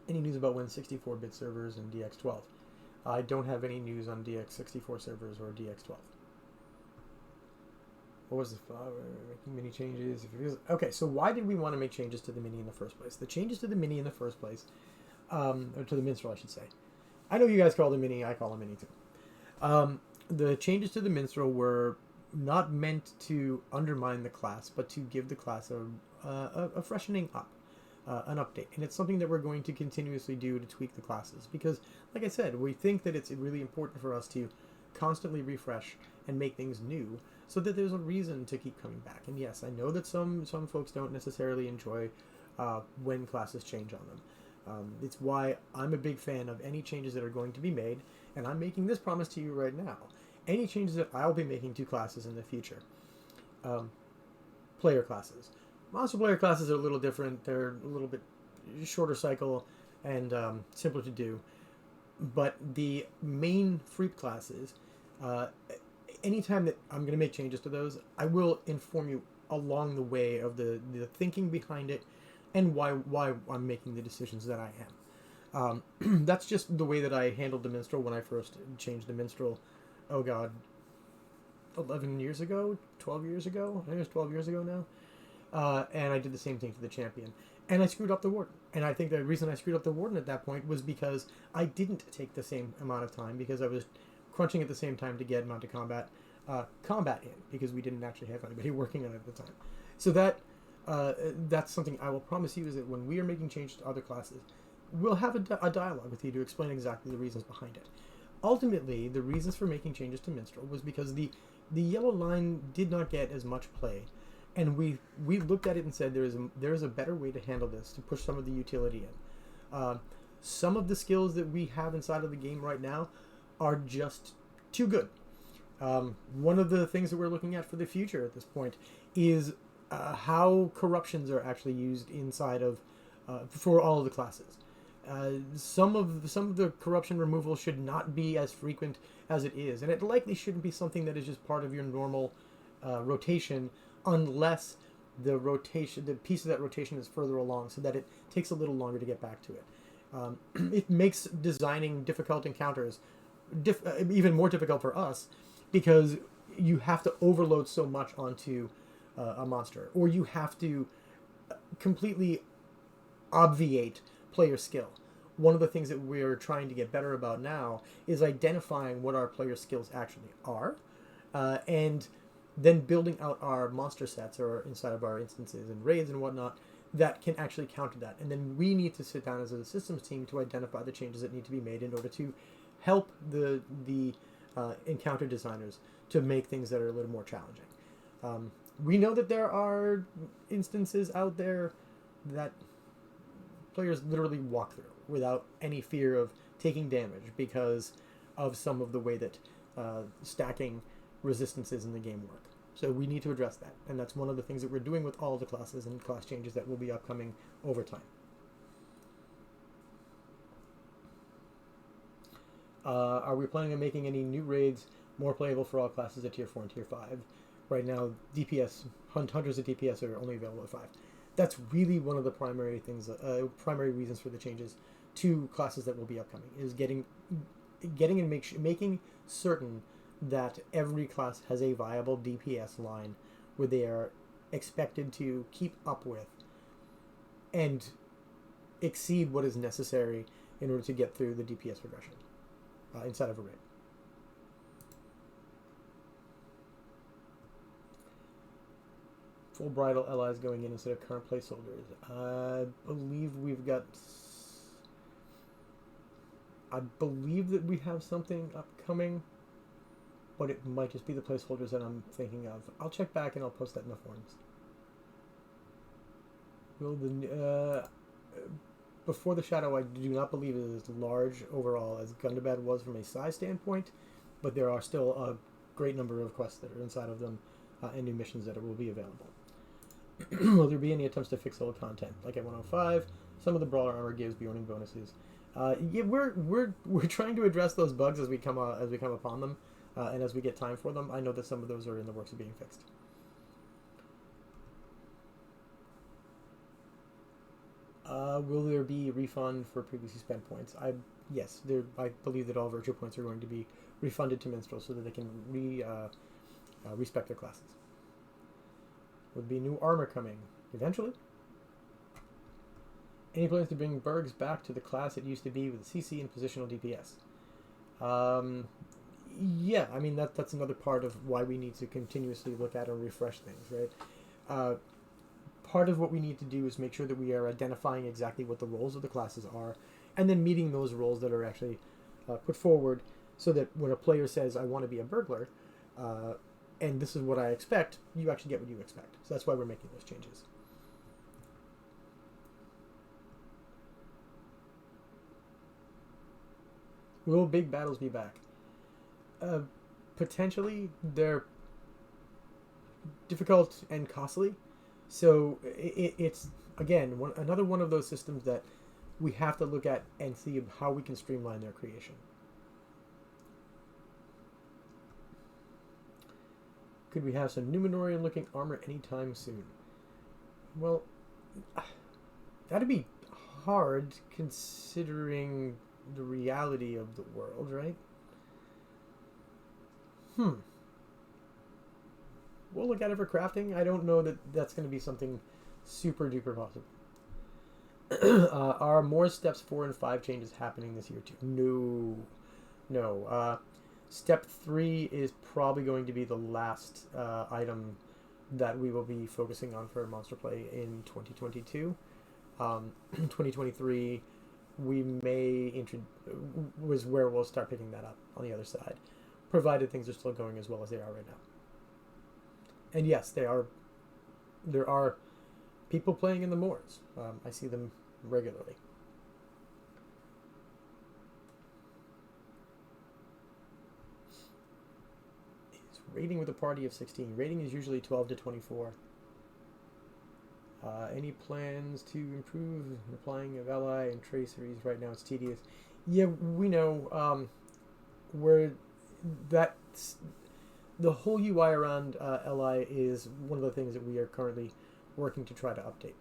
Any news about when 64-bit servers and DX12? I don't have any news on DX64 servers or DX12. What was the making mini changes? Okay, so why did we want to make changes to the mini in the first place? The changes to the mini in the first place, or to the minstrel, I should say. I know you guys call it mini. I call it mini too. The changes to the minstrel were not meant to undermine the class, but to give the class a freshening up. An update, and it's something that we're going to continuously do to tweak the classes, because like I said, we think that it's really important for us to constantly refresh and make things new so that there's a reason to keep coming back. And yes, I know that some folks don't necessarily enjoy when classes change on them. It's why I'm a big fan of any changes that are going to be made, and I'm making this promise to you right now. Any changes that I'll be making to classes in the future. Player classes. Monster player classes are a little different. They're a little bit shorter cycle and simpler to do. But the main Freep classes, anytime that I'm going to make changes to those, I will inform you along the way of the thinking behind it and why I'm making the decisions that I am. That's just the way that I handled the Minstrel when I first changed the Minstrel. Oh God, 11 years ago? 12 years ago? I think it was 12 years ago now. And I did the same thing to the champion. And I screwed up the Warden. And I think the reason I screwed up the Warden at that point was because I didn't take the same amount of time, because I was crunching at the same time to get Mounted Combat in, because we didn't actually have anybody working on it at the time. So that's something I will promise you, is that when we are making changes to other classes, we'll have a dialogue with you to explain exactly the reasons behind it. Ultimately, the reasons for making changes to Minstrel was because the yellow line did not get as much play. And we looked at it and said there is a better way to handle this, to push some of the utility in. Some of the skills that we have inside of the game right now are just too good. One of the things that we're looking at for the future at this point is how corruptions are actually used inside of for all of the classes. Some of the corruption removal should not be as frequent as it is, and it likely shouldn't be something that is just part of your normal rotation, unless the piece of that rotation is further along, so that it takes a little longer to get back to it. It makes designing difficult encounters even more difficult for us, because you have to overload so much onto a monster, or you have to completely obviate player skill. One of the things that we're trying to get better about now is identifying what our player skills actually are, and then building out our monster sets or inside of our instances and raids and whatnot that can actually counter that. And then we need to sit down as a systems team to identify the changes that need to be made in order to help the encounter designers to make things that are a little more challenging. We know that there are instances out there that players literally walk through without any fear of taking damage because of some of the way that stacking resistances in the game work. So we need to address that, and that's one of the things that we're doing with all the classes and class changes that will be upcoming over time. Are we planning on making any new raids more playable for all classes at Tier 4 and Tier 5? Right now, DPS, hunters of DPS are only available at 5. That's really one of the primary things, primary reasons for the changes to classes that will be upcoming, is getting and making certain that every class has a viable DPS line where they are expected to keep up with and exceed what is necessary in order to get through the DPS progression inside of a raid. Full bridal allies going in instead of current placeholders. I believe that we have something upcoming, but it might just be the placeholders that I'm thinking of. I'll check back and I'll post that in the forums. Before the Shadow, I do not believe it is as large overall as Gundabad was from a size standpoint, but there are still a great number of quests that are inside of them and new missions that will be available. Will there be any attempts to fix old content? Like at 105, some of the brawler armor gives Bjorning bonuses. Yeah, we're trying to address those bugs as we come upon them, and as we get time for them. I know that some of those are in the works of being fixed. Will there be a refund for previously spent points? Yes, I believe that all virtual points are going to be refunded to minstrels so that they can respect their classes. Will there be new armor coming eventually? Any plans to bring Bergs back to the class it used to be with CC and positional DPS? Yeah, I mean that's another part of why we need to continuously look at and refresh things, right? Part of what we need to do is make sure that we are identifying exactly what the roles of the classes are, and then meeting those roles that are actually put forward, so that when a player says, "I want to be a burglar," and this is what I expect, you actually get what you expect. So that's why we're making those changes. Will big battles be back? Potentially. They're difficult and costly. So it's, again, another one of those systems that we have to look at and see how we can streamline their creation. Could we have some Numenorian-looking armor anytime soon? Well, that'd be hard considering the reality of the world, right? We'll look at it for crafting. I don't know that that's going to be something super duper possible. Are more steps 4 and 5 changes happening this year too? No. Step 3 is probably going to be the last item that we will be focusing on for Monster Play in 2022. 2023, we may was where we'll start picking that up on the other side, provided things are still going as well as they are right now. And yes, there are people playing in the moors. I see them regularly. Is raiding with a party of 16. Raiding is usually 12 to 24. Any plans to improve applying of ally and traceries? Right now it's tedious. Yeah, we know where that's... The whole UI around LI is one of the things that we are currently working to try to update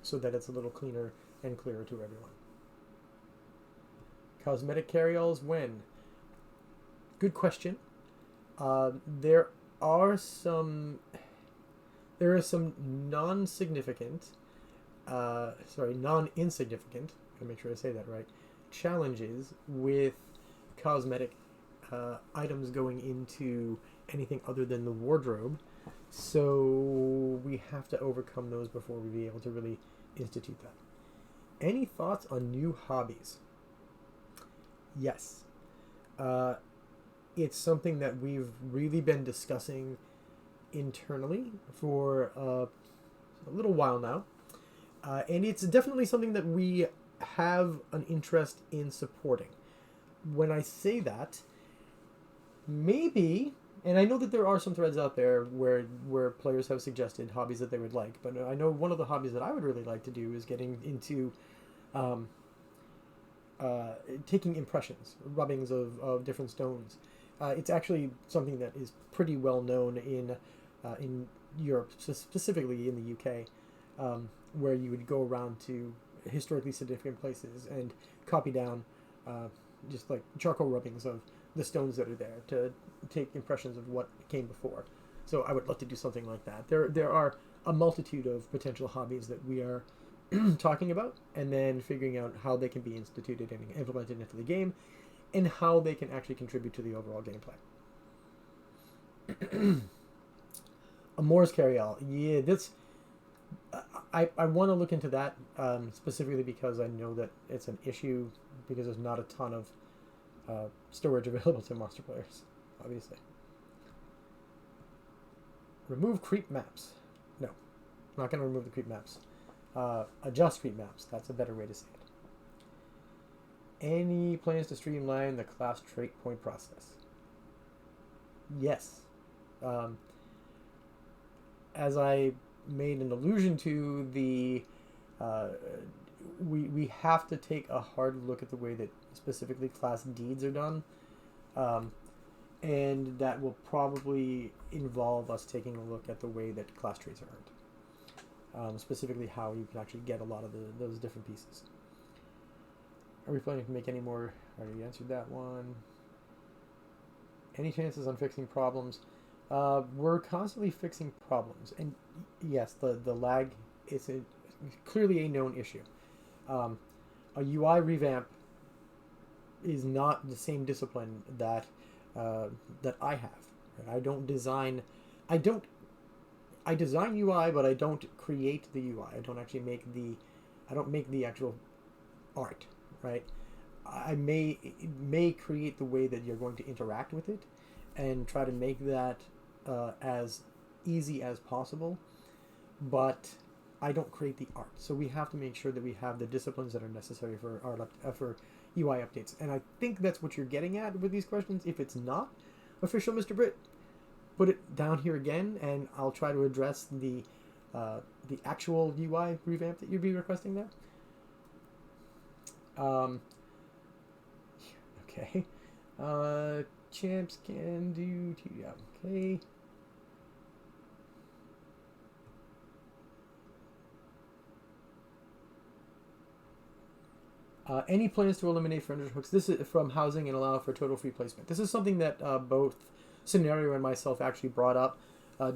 so that it's a little cleaner and clearer to everyone. Cosmetic carry-alls when? Good question. There are some non-significant non-insignificant, gotta make sure I say that right, challenges with cosmetic items going into anything other than the wardrobe. So we have to overcome those before we be able to really institute that. Any thoughts on new hobbies? Yes. It's something that we've really been discussing internally for a little while now. And it's definitely something that we have an interest in supporting. When I say that, maybe, and I know that there are some threads out there where players have suggested hobbies that they would like, but I know one of the hobbies that I would really like to do is getting into taking impressions, rubbings of different stones. It's actually something that is pretty well known in Europe, specifically in the UK, where you would go around to historically significant places and copy down just like charcoal rubbings of the stones that are there to take impressions of what came before. So I would love to do something like that. There are a multitude of potential hobbies that we are talking about, and then figuring out how they can be instituted and implemented into the game, and how they can actually contribute to the overall gameplay. Amore's Carry-All. Yeah, this... I want to look into that specifically because I know that it's an issue because there's not a ton of storage available to monster players, obviously. Remove creep maps. No, I'm not going to remove the creep maps. Adjust creep maps. That's a better way to say it. Any plans to streamline the class trait point process? Yes. As I made an allusion to, we have to take a hard look at the way that specifically class deeds are done, and that will probably involve us taking a look at the way that class traits are earned, specifically how you can actually get a lot of those different pieces. Are we planning to make any more? I already answered that one. Any chances on fixing problems? We're constantly fixing problems, and yes, the lag is clearly a known issue. A UI revamp is not the same discipline that I have. I don't design. I design UI, but I don't create the UI. I don't actually make the. I don't make the actual art. Right. I may create the way that you're going to interact with it, and try to make that as easy as possible, but I don't create the art. So we have to make sure that we have the disciplines that are necessary for for UI updates. And I think that's what you're getting at with these questions. If it's not official, Mr. Britt, put it down here again, and I'll try to address the actual UI revamp that you'd be requesting there. Okay. Champs can do okay. Any plans to eliminate furniture hooks? This is from housing and allow for total free placement. This is something that both Scenario and myself actually brought up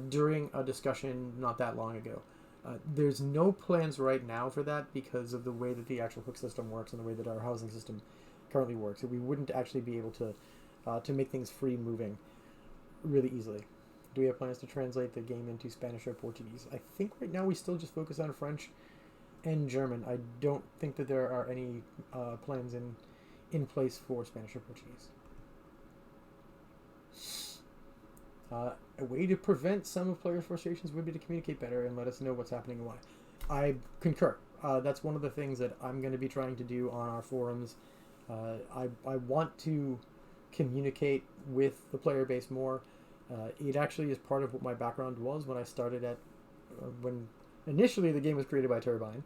during a discussion not that long ago. There's no plans right now for that because of the way that the actual hook system works and the way that our housing system currently works. So we wouldn't actually be able to make things free moving really easily. Do we have plans to translate the game into Spanish or Portuguese? I think right now we still just focus on French and German. I don't think that there are any plans in place for Spanish or Portuguese. A way to prevent some of players' frustrations would be to communicate better and let us know what's happening and why. I concur. That's one of the things that I'm going to be trying to do on our forums. I want to communicate with the player base more. It actually is part of what my background was when I started when initially the game was created by Turbine.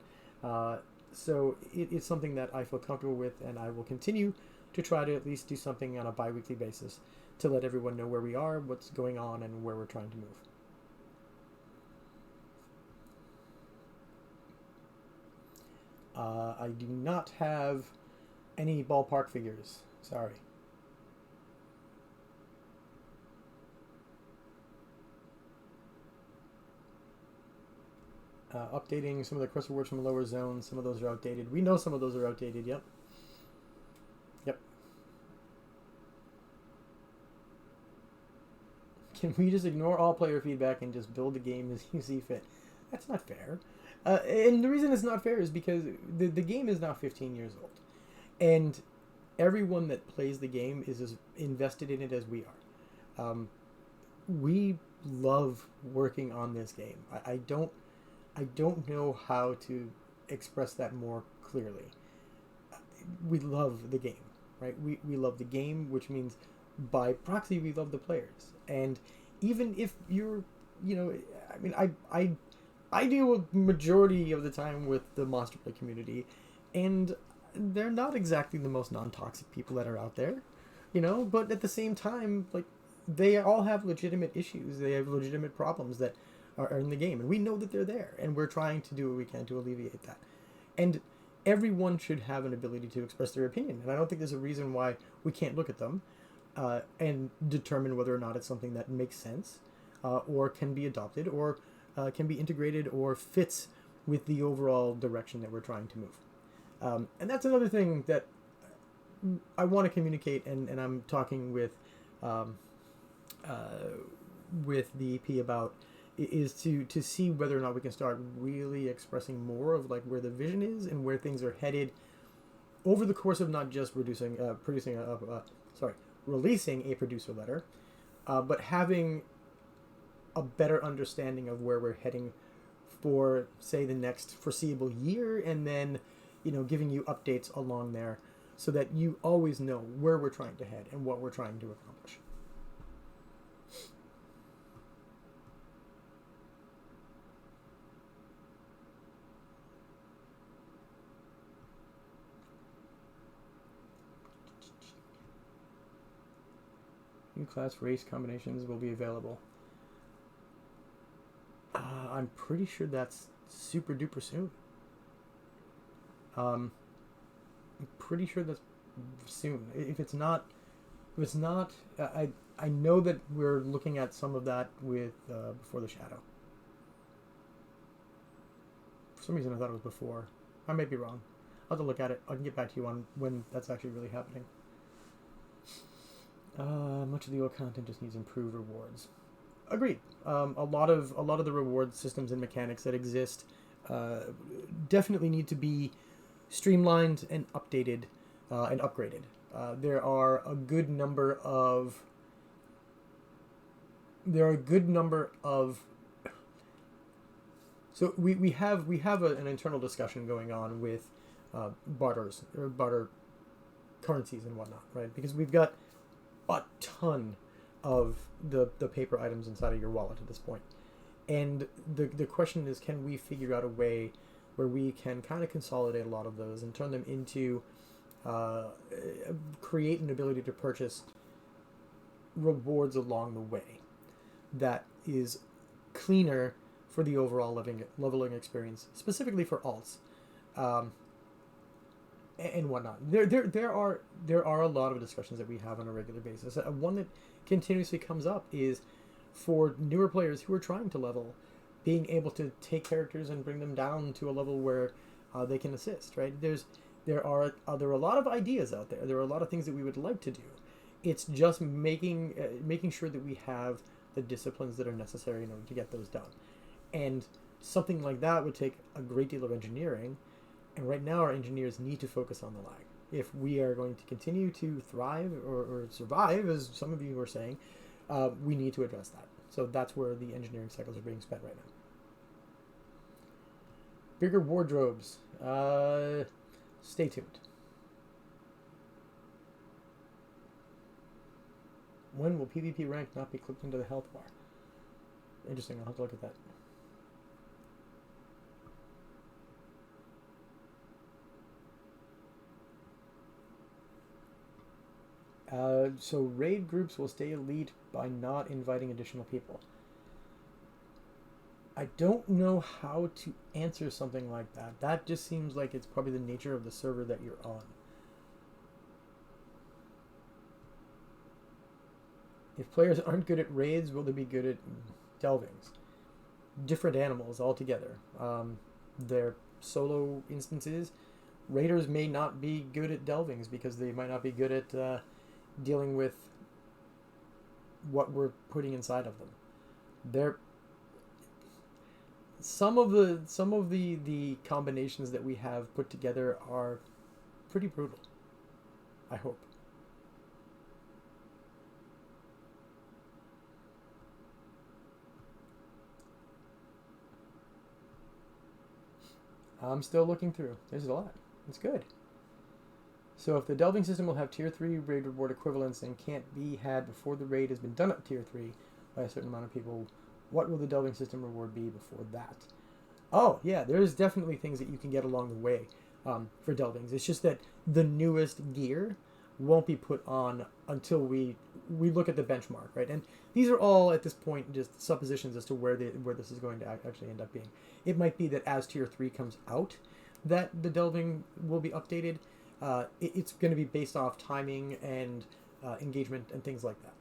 So it's something that I feel comfortable with, and I will continue to try to at least do something on a bi-weekly basis to let everyone know where we are, what's going on, and where we're trying to move. I do not have any ballpark figures. Sorry. Updating some of the quest rewards from lower zones. Some of those are outdated. We know some of those are outdated. Yep. Yep. Can we just ignore all player feedback and just build the game as you see fit? That's not fair. And the reason it's not fair is because the game is now 15 years old. And everyone that plays the game is as invested in it as we are. We love working on this game. I don't know how to express that more clearly. We love the game, right? We love the game, which means by proxy we love the players. And even if you're, I mean, I deal with majority of the time with the Monster Play community, and they're not exactly the most non-toxic people that are out there, but at the same time, like, they all have legitimate issues. They have legitimate problems that are in the game, and we know that they're there, and we're trying to do what we can to alleviate that. And everyone should have an ability to express their opinion, and I don't think there's a reason why we can't look at them and determine whether or not it's something that makes sense, or can be adopted, or can be integrated, or fits with the overall direction that we're trying to move. And that's another thing that I want to communicate, and I'm talking with the EP about, is to see whether or not we can start really expressing more of like where the vision is and where things are headed over the course of not just releasing a producer letter, but having a better understanding of where we're heading for, say, the next foreseeable year, and then giving you updates along there so that you always know where we're trying to head and what we're trying to accomplish. New class race combinations will be available. I'm pretty sure that's super duper soon. I'm pretty sure that's soon. If it's not, I know that we're looking at some of that with Before the Shadow. For some reason, I thought it was before. I may be wrong. I'll have to look at it. I can get back to you on when that's actually really happening. Much of the old content just needs improved rewards. Agreed. A lot of the reward systems and mechanics that exist definitely need to be streamlined and updated and upgraded. There are a good number of so we have an internal discussion going on with barter currencies and whatnot, right? Because we've got a ton of the paper items inside of your wallet at this point. And the question is, can we figure out a way where we can kind of consolidate a lot of those and turn them into create an ability to purchase rewards along the way that is cleaner for the overall leveling experience, specifically for alts. And whatnot. There are a lot of discussions that we have on a regular basis. One that continuously comes up is for newer players who are trying to level, being able to take characters and bring them down to a level where they can assist. Right? There are a lot of ideas out there. There are a lot of things that we would like to do. It's just making sure that we have the disciplines that are necessary in order to get those done. And something like that would take a great deal of engineering. And right now, our engineers need to focus on the lag. If we are going to continue to thrive or survive, as some of you are saying, we need to address that. So that's where the engineering cycles are being spent right now. Bigger wardrobes. Stay tuned. When will PvP rank not be clipped into the health bar? Interesting. I'll have to look at that. So raid groups will stay elite by not inviting additional people. I don't know how to answer something like that. That just seems like it's probably the nature of the server that you're on. If players aren't good at raids, will they be good at delvings? different animals altogether. They're solo instances. Raiders may not be good at delvings because they might not be good at dealing with what we're putting inside of them. They're some of the combinations that we have put together are pretty brutal. I hope. I'm still looking through. There's a lot. It's good. So if the delving system will have tier 3 raid reward equivalents and can't be had before the raid has been done at tier 3 by a certain amount of people, what will the delving system reward be before that? Oh, yeah, there's definitely things that you can get along the way for delvings. It's just that the newest gear won't be put on until we look at the benchmark, right? And these are all, at this point, just suppositions as to where this is going to actually end up being. It might be that as tier 3 comes out, that the delving will be updated. It's going to be based off timing and engagement and things like that.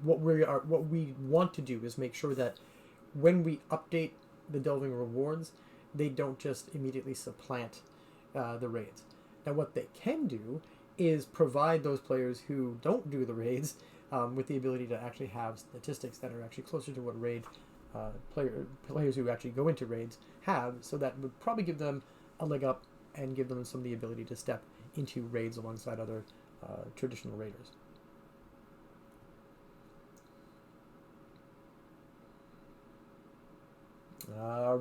What we want to do is make sure that when we update the delving rewards, they don't just immediately supplant the raids. Now, what they can do is provide those players who don't do the raids with the ability to actually have statistics that are actually closer to what raid players who actually go into raids have, so that would probably give them a leg up and give them some of the ability to step into raids alongside other traditional raiders.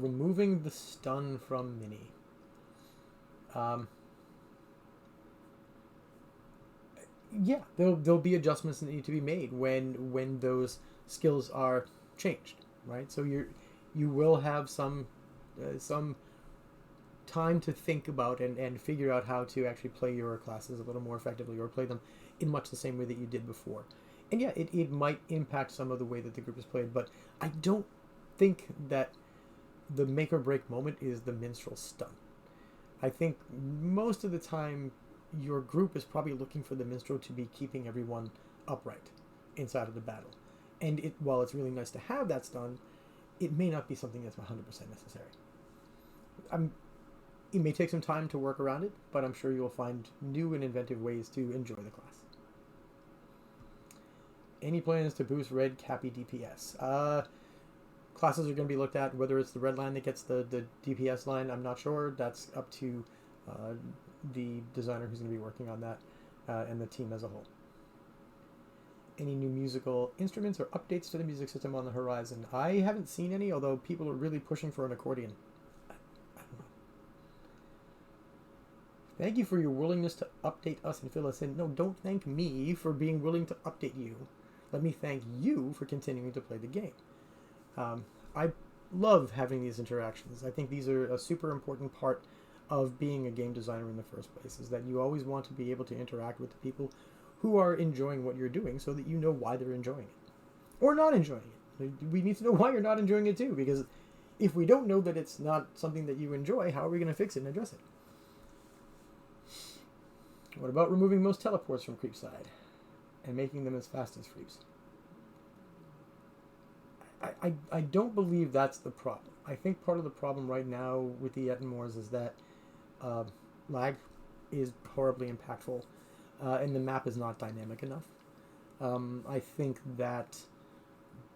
Removing the stun from Mini. Yeah, there'll be adjustments that need to be made when those skills are changed, right? So you will have some time to think about and figure out how to actually play your classes a little more effectively, or play them in much the same way that you did before. And yeah, it might impact some of the way that the group is played, but I don't think that the make or break moment is the minstrel stun. I think most of the time your group is probably looking for the minstrel to be keeping everyone upright inside of the battle. And while it's really nice to have that stun, it may not be something that's 100% necessary. It may take some time to work around it, but I'm sure you'll find new and inventive ways to enjoy the class. Any plans to boost red Cappy DPS? Classes are going to be looked at. Whether it's the red line that gets the DPS line, I'm not sure. That's up to the designer who's going to be working on that and the team as a whole. Any new musical instruments or updates to the music system on the horizon? I haven't seen any, although people are really pushing for an accordion. I don't know. Thank you for your willingness to update us and fill us in. No, don't thank me for being willing to update you. Let me thank you for continuing to play the game. I love having these interactions. I think these are a super important part of being a game designer in the first place, is that you always want to be able to interact with the people who are enjoying what you're doing, so that you know why they're enjoying it or not enjoying it. We need to know why you're not enjoying it too, because if we don't know that it's not something that you enjoy, how are we going to fix it and address it? What about removing most teleports from Creepside and making them as fast as Creeps? I don't believe that's the problem. I think part of the problem right now with the Ettenmoors is that lag is horribly impactful, and the map is not dynamic enough. I think that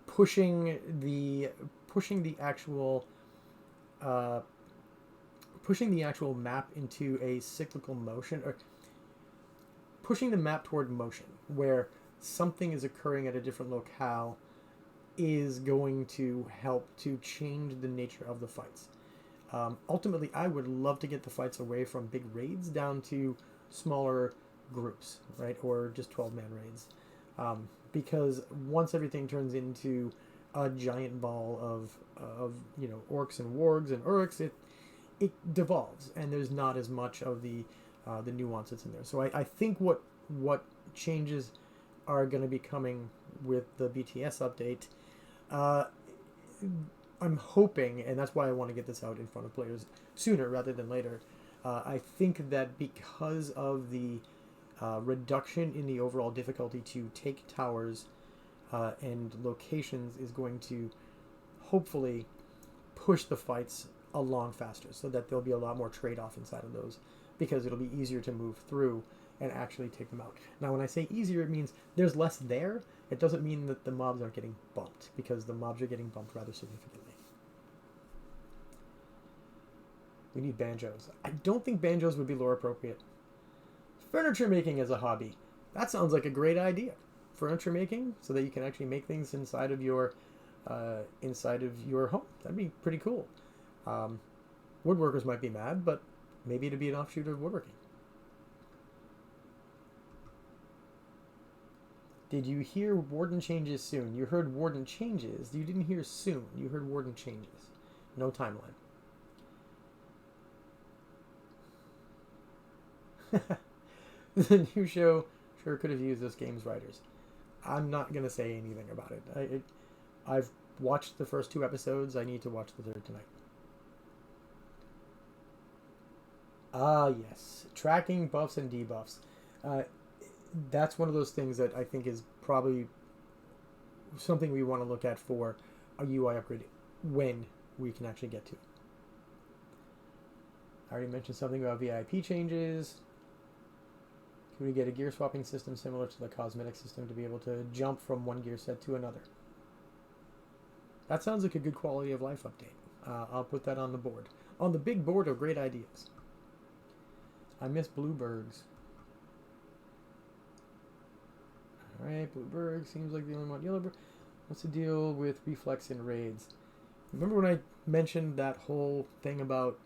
pushing the actual map into a cyclical motion, or pushing the map toward motion, where something is occurring at a different locale, is going to help to change the nature of the fights. Ultimately, I would love to get the fights away from big raids down to smaller groups, right? Or just 12-man raids. Because once everything turns into a giant ball of orcs and wargs and uruks, it devolves, and there's not as much of the nuance that's in there. So I think what changes are going to be coming with the BTS update, I'm hoping, and that's why I want to get this out in front of players sooner rather than later. I think that because of the reduction in the overall difficulty to take towers and locations is going to hopefully push the fights along faster, so that there'll be a lot more trade-off inside of those, because it'll be easier to move through and actually take them out. Now, when I say easier, it means there's less there. It doesn't mean that the mobs aren't getting bumped, because the mobs are getting bumped rather significantly. We need banjos. I don't think banjos would be lore appropriate. Furniture making as a hobby. That sounds like a great idea. Furniture making, so that you can actually make things inside of your home. That'd be pretty cool. Woodworkers might be mad, but maybe it'd be an offshoot of woodworking. Did you hear Warden changes soon? You heard Warden changes. You didn't hear soon. You heard Warden changes. No timeline. The new show sure could have used this game's writers. I'm not going to say anything about it. I've watched the first 2 episodes. I need to watch the 3rd tonight. Ah, yes. Tracking buffs and debuffs. That's one of those things that I think is probably something we want to look at for a UI upgrade when we can actually get to it. I already mentioned something about VIP changes. Can we get a gear swapping system similar to the cosmetic system to be able to jump from one gear set to another? That sounds like a good quality of life update. I'll put that on the board. On the big board of great ideas. I miss Bluebergs. Alright, Blueberg seems like the only one. Yellowbird. What's the deal with reflex and raids? Remember when I mentioned that whole thing about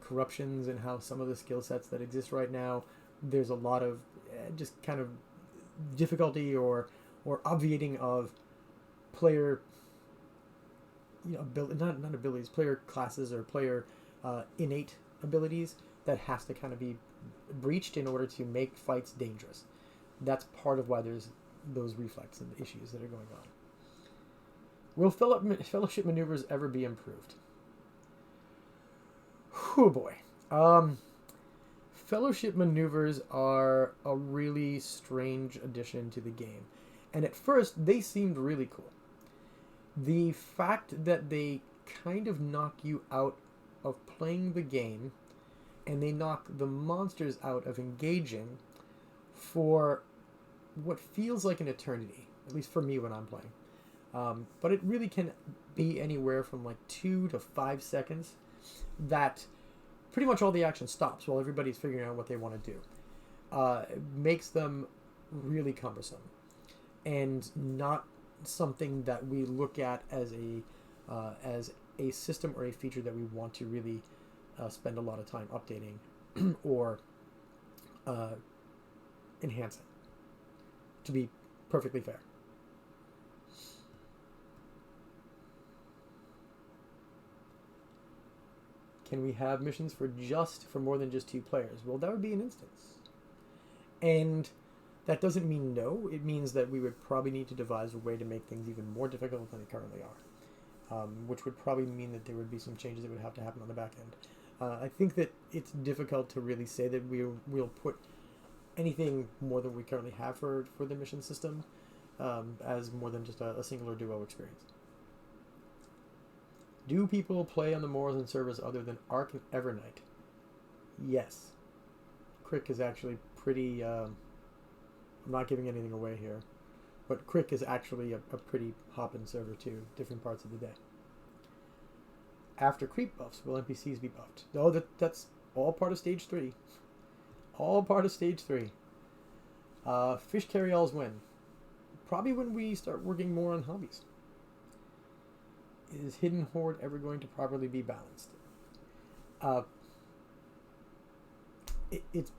corruptions and how some of the skill sets that exist right now, there's a lot of just kind of difficulty or obviating of player, not abilities, player classes or player innate abilities that has to kind of be breached in order to make fights dangerous. That's part of why there's those reflex and issues that are going on. Will fellowship maneuvers ever be improved? Oh boy. Fellowship maneuvers are a really strange addition to the game. And at first, they seemed really cool. The fact that they kind of knock you out of playing the game, and they knock the monsters out of engaging for what feels like an eternity, at least for me when I'm playing. But it really can be anywhere from like 2 to 5 seconds that pretty much all the action stops while everybody's figuring out what they want to do. It makes them really cumbersome and not something that we look at as a system or a feature that we want to really spend a lot of time updating or enhancing, to be perfectly fair. Can we have missions for more than just 2 players? Well, that would be an instance. And that doesn't mean no. It means that we would probably need to devise a way to make things even more difficult than they currently are. Which would probably mean that there would be some changes that would have to happen on the back end. I think that it's difficult to really say that we'll put anything more than we currently have for the mission system as more than just a single or duo experience. Do people play on the moors and servers other than Ark and Evernight? Yes. Crick is actually pretty... I'm not giving anything away here. But Crick is actually a pretty hoppin' server too, different parts of the day. After creep buffs, will NPCs be buffed? No, that's all part of Stage 3. All part of Stage 3. Fish carry-alls when? Probably when we start working more on hobbies. Is Hidden Horde ever going to properly be balanced? It's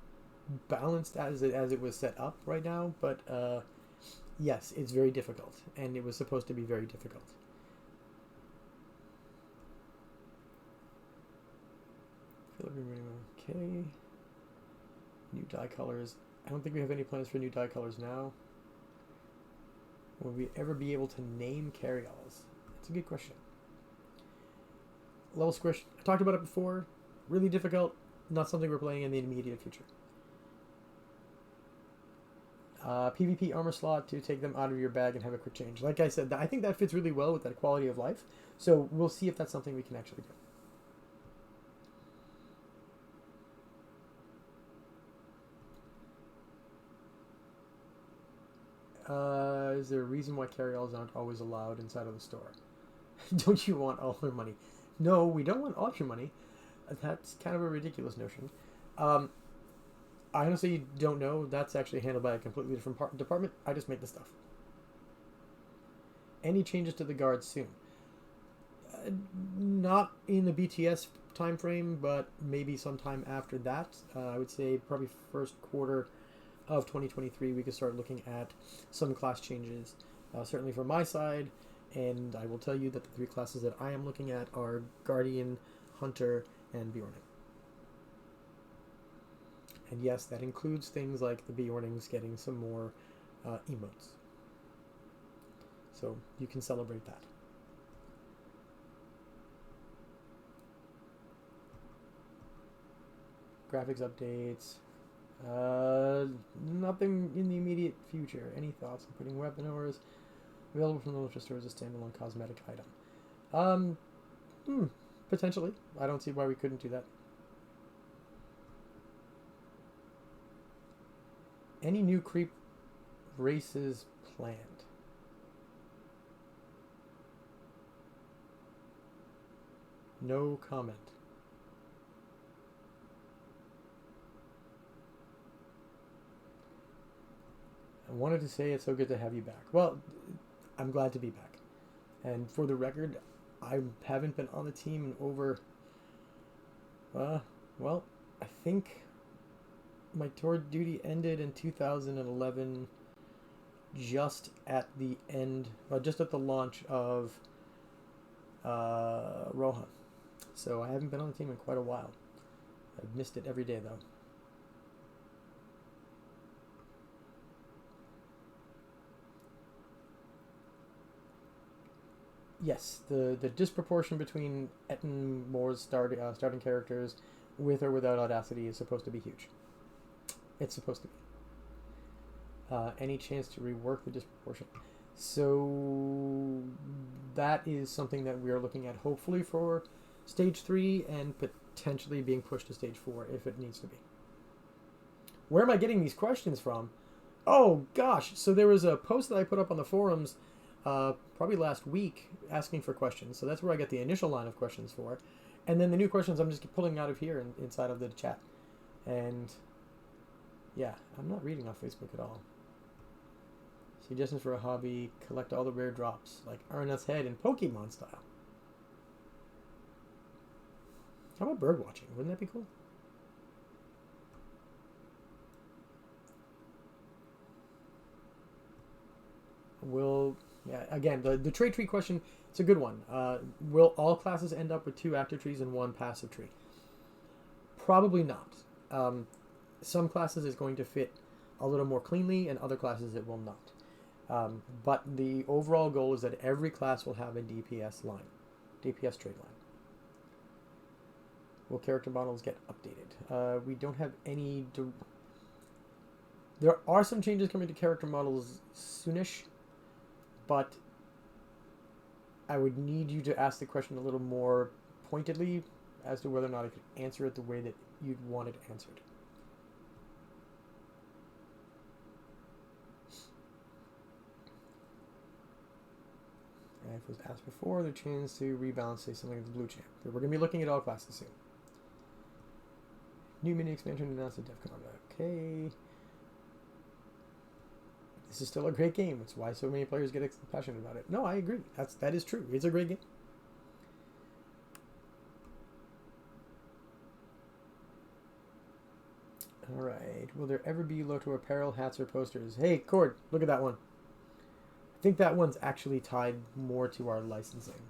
balanced as it was set up right now, but yes, it's very difficult, and it was supposed to be very difficult. Okay. New dye colors. I don't think we have any plans for new dye colors now. Will we ever be able to name carry-alls? That's a good question. Level Squish. I talked about it before. Really difficult. Not something we're playing in the immediate future. PvP armor slot to take them out of your bag and have a quick change. Like I said, I think that fits really well with that quality of life. So we'll see if that's something we can actually do. Is there a reason why carry-alls aren't always allowed inside of the store? Don't you want all your money? No, we don't want all your money. That's kind of a ridiculous notion. I honestly don't know. That's actually handled by a completely different department. I just make the stuff. Any changes to the guards soon? Not in the BTS time frame, but maybe sometime after that. I would say probably first quarter of 2023 we could start looking at some class changes. Certainly from my side, and I will tell you that the 3 classes that I am looking at are Guardian, Hunter, and Bjorning. And yes, that includes things like the Bjornings getting some more emotes. So you can celebrate that. Graphics updates. Nothing in the immediate future. Any thoughts on putting weapon ores available from the liquor store as a standalone cosmetic item? Potentially. I don't see why we couldn't do that. Any new creep races planned? No comment. I wanted to say it's so good to have you back. Well, I'm glad to be back. And for the record, I haven't been on the team in over... well, I think my tour duty ended in 2011, just at the end, just at the launch of Rohan. So I haven't been on the team in quite a while. I've missed it every day, though. Yes, the disproportion between Et and Moore's starting characters with or without Audacity is supposed to be huge. It's supposed to be. Any chance to rework the disproportion? So that is something that we are looking at hopefully for Stage 3 and potentially being pushed to Stage 4 if it needs to be. Where am I getting these questions from? Oh, gosh. So there was a post that I put up on the forums probably last week asking for questions. So that's where I got the initial line of questions for. And then the new questions I'm just pulling out of here inside of the chat. And yeah, I'm not reading off Facebook at all. Suggestions for a hobby: collect all the rare drops, like Arna's head in Pokemon style. How about bird watching? Wouldn't that be cool? Again, the trait tree question, it's a good one. Will all classes end up with 2 active trees and 1 passive tree? Probably not. Some classes is going to fit a little more cleanly, and other classes it will not. But the overall goal is that every class will have a DPS line, DPS trait line. Will character models get updated? We don't have any... There are some changes coming to character models soonish, but I would need you to ask the question a little more pointedly as to whether or not I could answer it the way that you'd want it answered. If it was asked before, the chance to rebalance, say something like the blue champ. We're going to be looking at all classes soon. New mini expansion announced at DEF CON. Okay. This is still a great game. It's why so many players get passionate about it. No, I agree. That is true. It's a great game. All right. Will there ever be Loto apparel, hats, or posters? Hey, Cord, look at that one. I think that one's actually tied more to our licensing,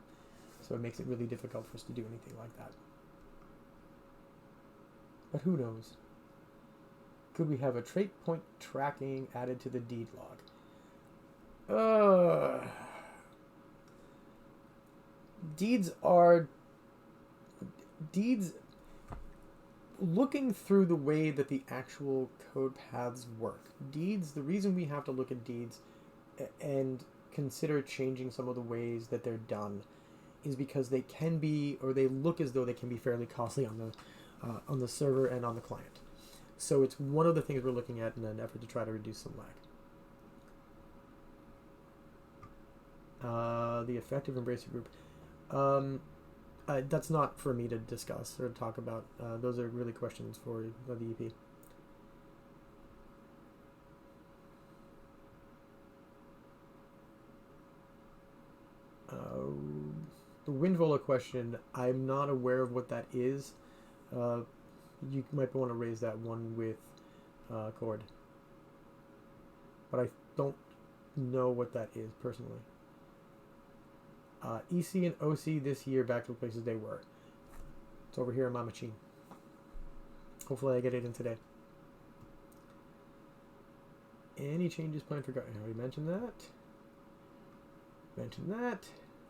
so it makes it really difficult for us to do anything like that. But who knows? Could we have a trait point tracking added to the deed log? Deeds are... Deeds... looking through the way that the actual code paths work. Deeds, the reason we have to look at deeds and consider changing some of the ways that they're done is because they can be, or they look as though they can be fairly costly on the server and on the client. So it's one of the things we're looking at in an effort to try to reduce some lag. The effective embracer group. That's not for me to discuss or talk about. Those are really questions for the EP. The Windvola question, I'm not aware of what that is. You might want to raise that one with Cord. But I don't know what that is personally. EC and OC this year back to the places they were. It's over here in my machine. Hopefully I get it in today. Any changes planned for Guardian? I already mentioned that.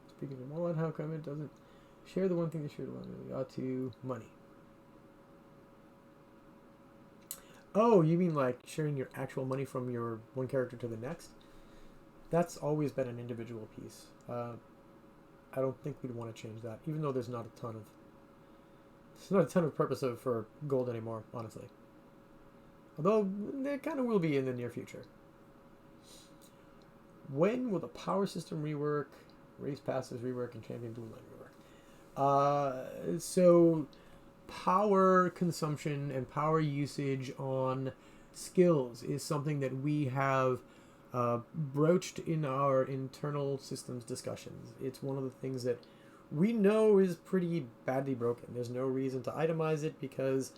Speaking of wallet, how come it doesn't share the one thing they shared a lot really ought to? Money. Oh, you mean like sharing your actual money from your one character to the next? That's always been an individual piece. I don't think we'd want to change that, even though there's not a ton of purpose for gold anymore, honestly. Although there kind of will be in the near future. When will the power system rework, race passes rework, and champion blue line rework? So power consumption and power usage on skills is something that we have broached in our internal systems discussions. It's one of the things that we know is pretty badly broken. There's no reason to itemize it because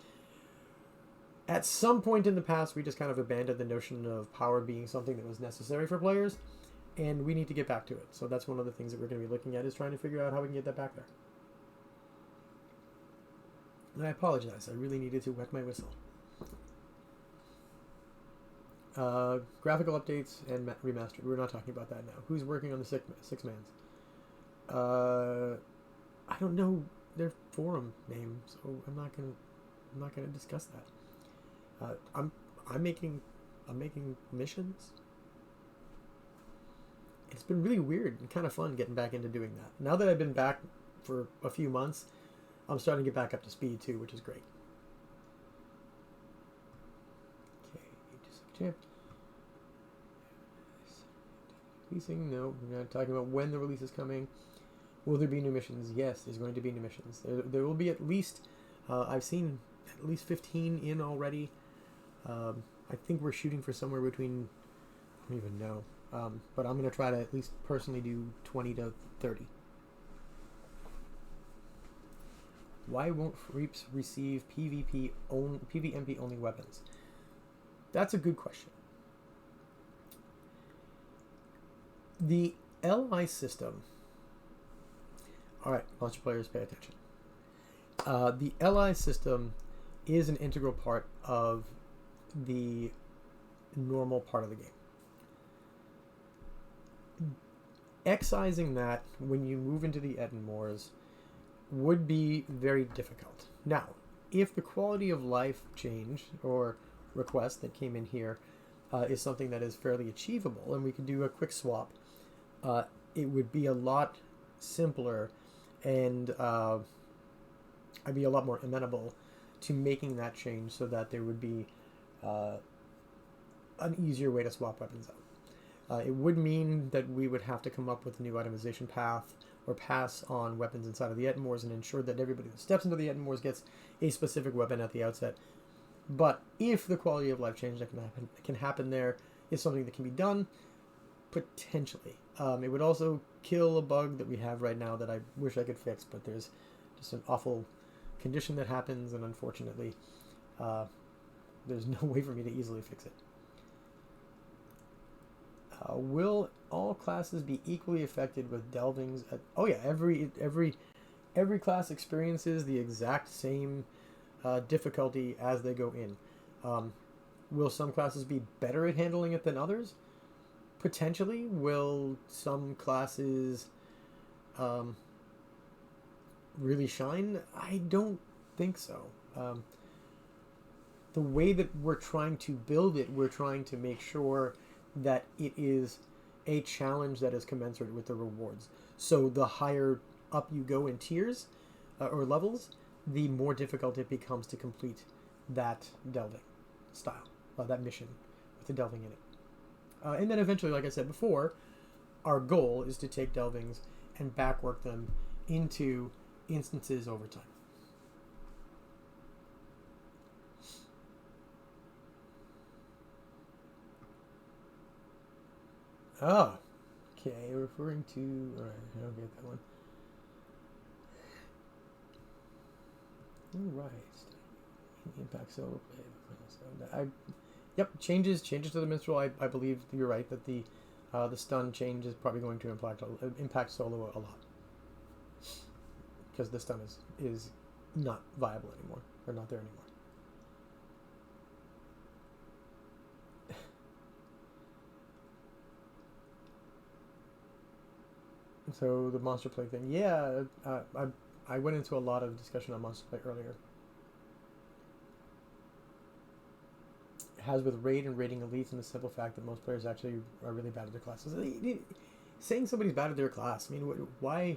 at some point in the past we just kind of abandoned the notion of power being something that was necessary for players, and we need to get back to it. So that's one of the things that we're going to be looking at, is trying to figure out how we can get that back there. And I apologize, I really needed to wet my whistle. Graphical updates and remastered. We're not talking about that now. Who's working on the six mans? I don't know their forum name, so I'm not gonna discuss that. I'm making missions. It's been really weird and kind of fun getting back into doing that. Now that I've been back for a few months, I'm starting to get back up to speed too, which is great. Champ. Releasing? No, we're not talking about when the release is coming. Will there be new missions? Yes, there's going to be new missions. There will be at least, I've seen at least 15 in already. I think we're shooting for somewhere between, I don't even know, but I'm going to try to at least personally do 20 to 30. Why won't Reaps receive PvMP only weapons? That's a good question. The LI system. Alright, launcher players, pay attention. The LI system is an integral part of the normal part of the game. Excising that when you move into the Edenmores would be very difficult. Now, if the quality of life change or request that came in here is something that is fairly achievable and we could do a quick swap, it would be a lot simpler, and I'd be a lot more amenable to making that change so that there would be an easier way to swap weapons out. It would mean that we would have to come up with a new itemization path or pass on weapons inside of the Edenmores and ensure that everybody that steps into the Edenmores gets a specific weapon at the outset. But if the quality of life change that can happen there is something that can be done, potentially. It would also kill a bug that we have right now that I wish I could fix, but there's just an awful condition that happens, and unfortunately, there's no way for me to easily fix it. Will all classes be equally affected with delvings? Oh yeah, every class experiences the exact same difficulty as they go in. Will some classes be better at handling it than others? Potentially. Will some classes really shine? I don't think so. the way that we're trying to build it, we're trying to make sure that it is a challenge that is commensurate with the rewards. So the higher up you go in tiers or levels, the more difficult it becomes to complete that delving style, that mission with the delving in it. And then eventually, like I said before, our goal is to take delvings and backwork them into instances over time. Oh, okay, referring to... Alright, I don't get that one. Alright. Impact solo play. Yep, changes to the minstrel. I believe you're right that the stun change is probably going to impact solo a lot, because the stun is not viable anymore, or not there anymore. So the monster play thing, yeah, I went into a lot of discussion on monster play earlier. Has with raid and raiding elites, and the simple fact that most players actually are really bad at their classes. Saying somebody's bad at their class, I mean, why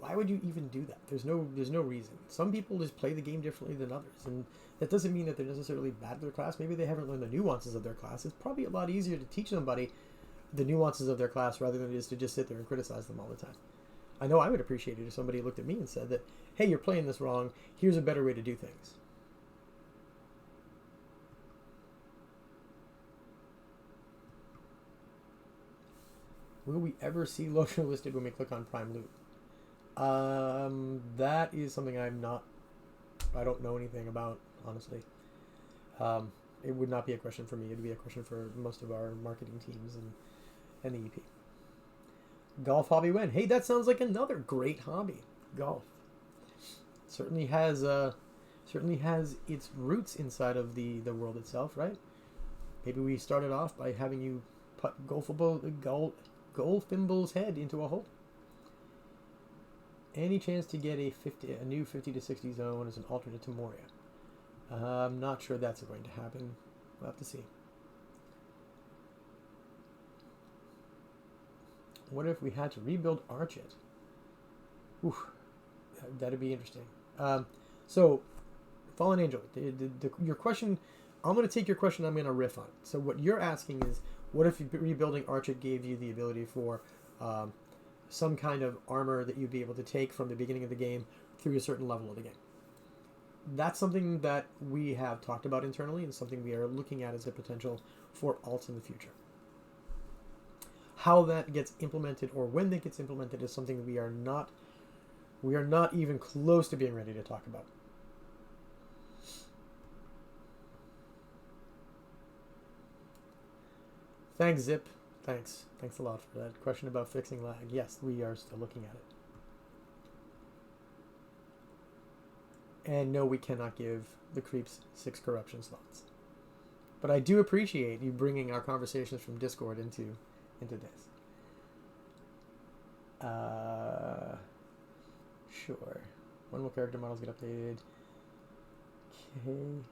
would you even do that? There's no reason. Some people just play the game differently than others, and that doesn't mean that they're necessarily bad at their class. Maybe they haven't learned the nuances of their class. It's probably a lot easier to teach somebody the nuances of their class rather than it is to just sit there and criticize them all the time. I know I would appreciate it if somebody looked at me and said that, hey, you're playing this wrong. Here's a better way to do things. Will we ever see Lotion listed when we click on Prime Loot? That is something I don't know anything about, honestly. It would not be a question for me. It would be a question for most of our marketing teams and the EP. Golf hobby win. Hey, that sounds like another great hobby. Golf certainly has its roots inside of the world itself, right? Maybe we started off by having you put Golfimbal's head into a hole. Any chance to get a new 50 to 60 zone as an alternate to Moria? I'm not sure that's going to happen. We'll have to see. What if we had to rebuild Archit? Ooh, that'd be interesting. So, Fallen Angel, your question, I'm going to take your question, I'm going to riff on it. So what you're asking is, what if rebuilding Archit gave you the ability for some kind of armor that you'd be able to take from the beginning of the game through a certain level of the game? That's something that we have talked about internally and something we are looking at as a potential for alts in the future. How that gets implemented or when that gets implemented is something that we are not even close to being ready to talk about. Thanks, Zip. Thanks a lot for that question about fixing lag. Yes, we are still looking at it. And no, we cannot give the creeps 6 corruption slots. But I do appreciate you bringing our conversations from Discord into this. Sure. When will character models get updated? Okay.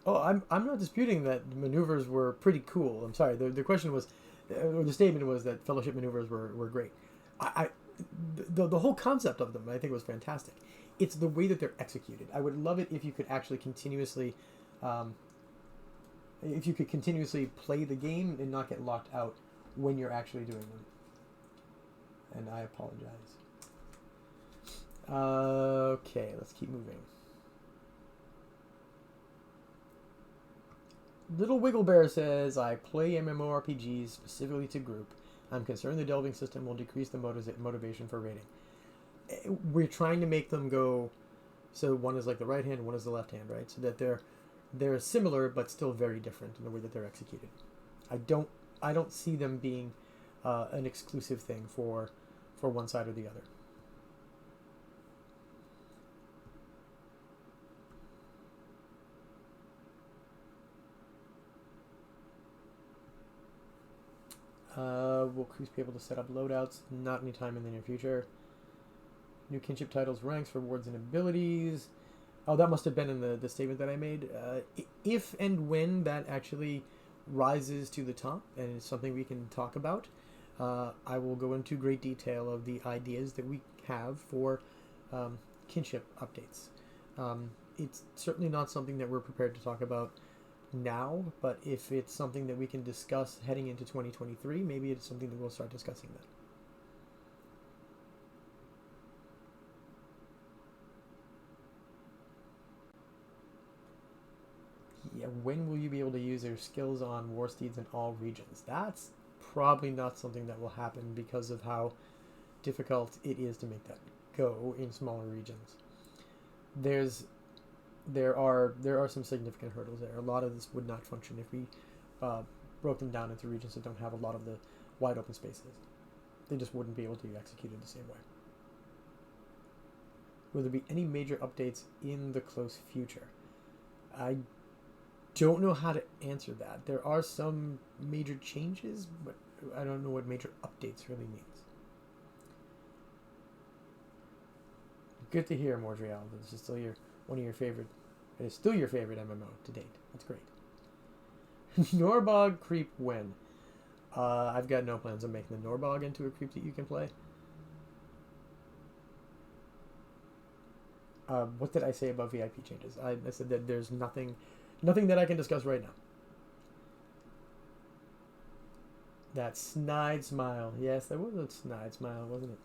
Oh, I'm not disputing that maneuvers were pretty cool. I'm sorry. The question was, or the statement was that fellowship maneuvers were great. The whole concept of them, I think, was fantastic. It's the way that they're executed. I would love it if you could actually continuously play the game and not get locked out when you're actually doing them. And I apologize. Okay, let's keep moving. Little Wiggle Bear says, I play MMORPGs specifically to group. I'm concerned the delving system will decrease the motivation for raiding. We're trying to make them go, so one is like the right hand, one is the left hand, right? So that they're similar but still very different in the way that they're executed. I don't see them being an exclusive thing for one side or the other. Will crews be able to set up loadouts? Not anytime in the near future. New kinship titles, ranks, rewards, and abilities. Oh, that must have been in the statement that I made. If and when that actually rises to the top and it's something we can talk about, I will go into great detail of the ideas that we have for kinship updates. It's certainly not something that we're prepared to talk about now, but if it's something that we can discuss heading into 2023, maybe it's something that we'll start discussing then. Yeah, when will you be able to use your skills on war steeds in all regions? That's probably not something that will happen because of how difficult it is to make that go in smaller regions. There are some significant hurdles there. A lot of this would not function if we broke them down into regions that don't have a lot of the wide open spaces. They just wouldn't be able to execute it the same way. Will there be any major updates in the close future? I don't know how to answer that. There are some major changes, but I don't know what major updates really means. Good to hear, Mordreal. This is still one of your favorite. It is still your favorite MMO to date. That's great. Norbog creep when? I've got no plans on making the Norbog into a creep that you can play. What did I say about VIP changes? I said that there's nothing that I can discuss right now. That snide smile. Yes, that was a snide smile, wasn't it?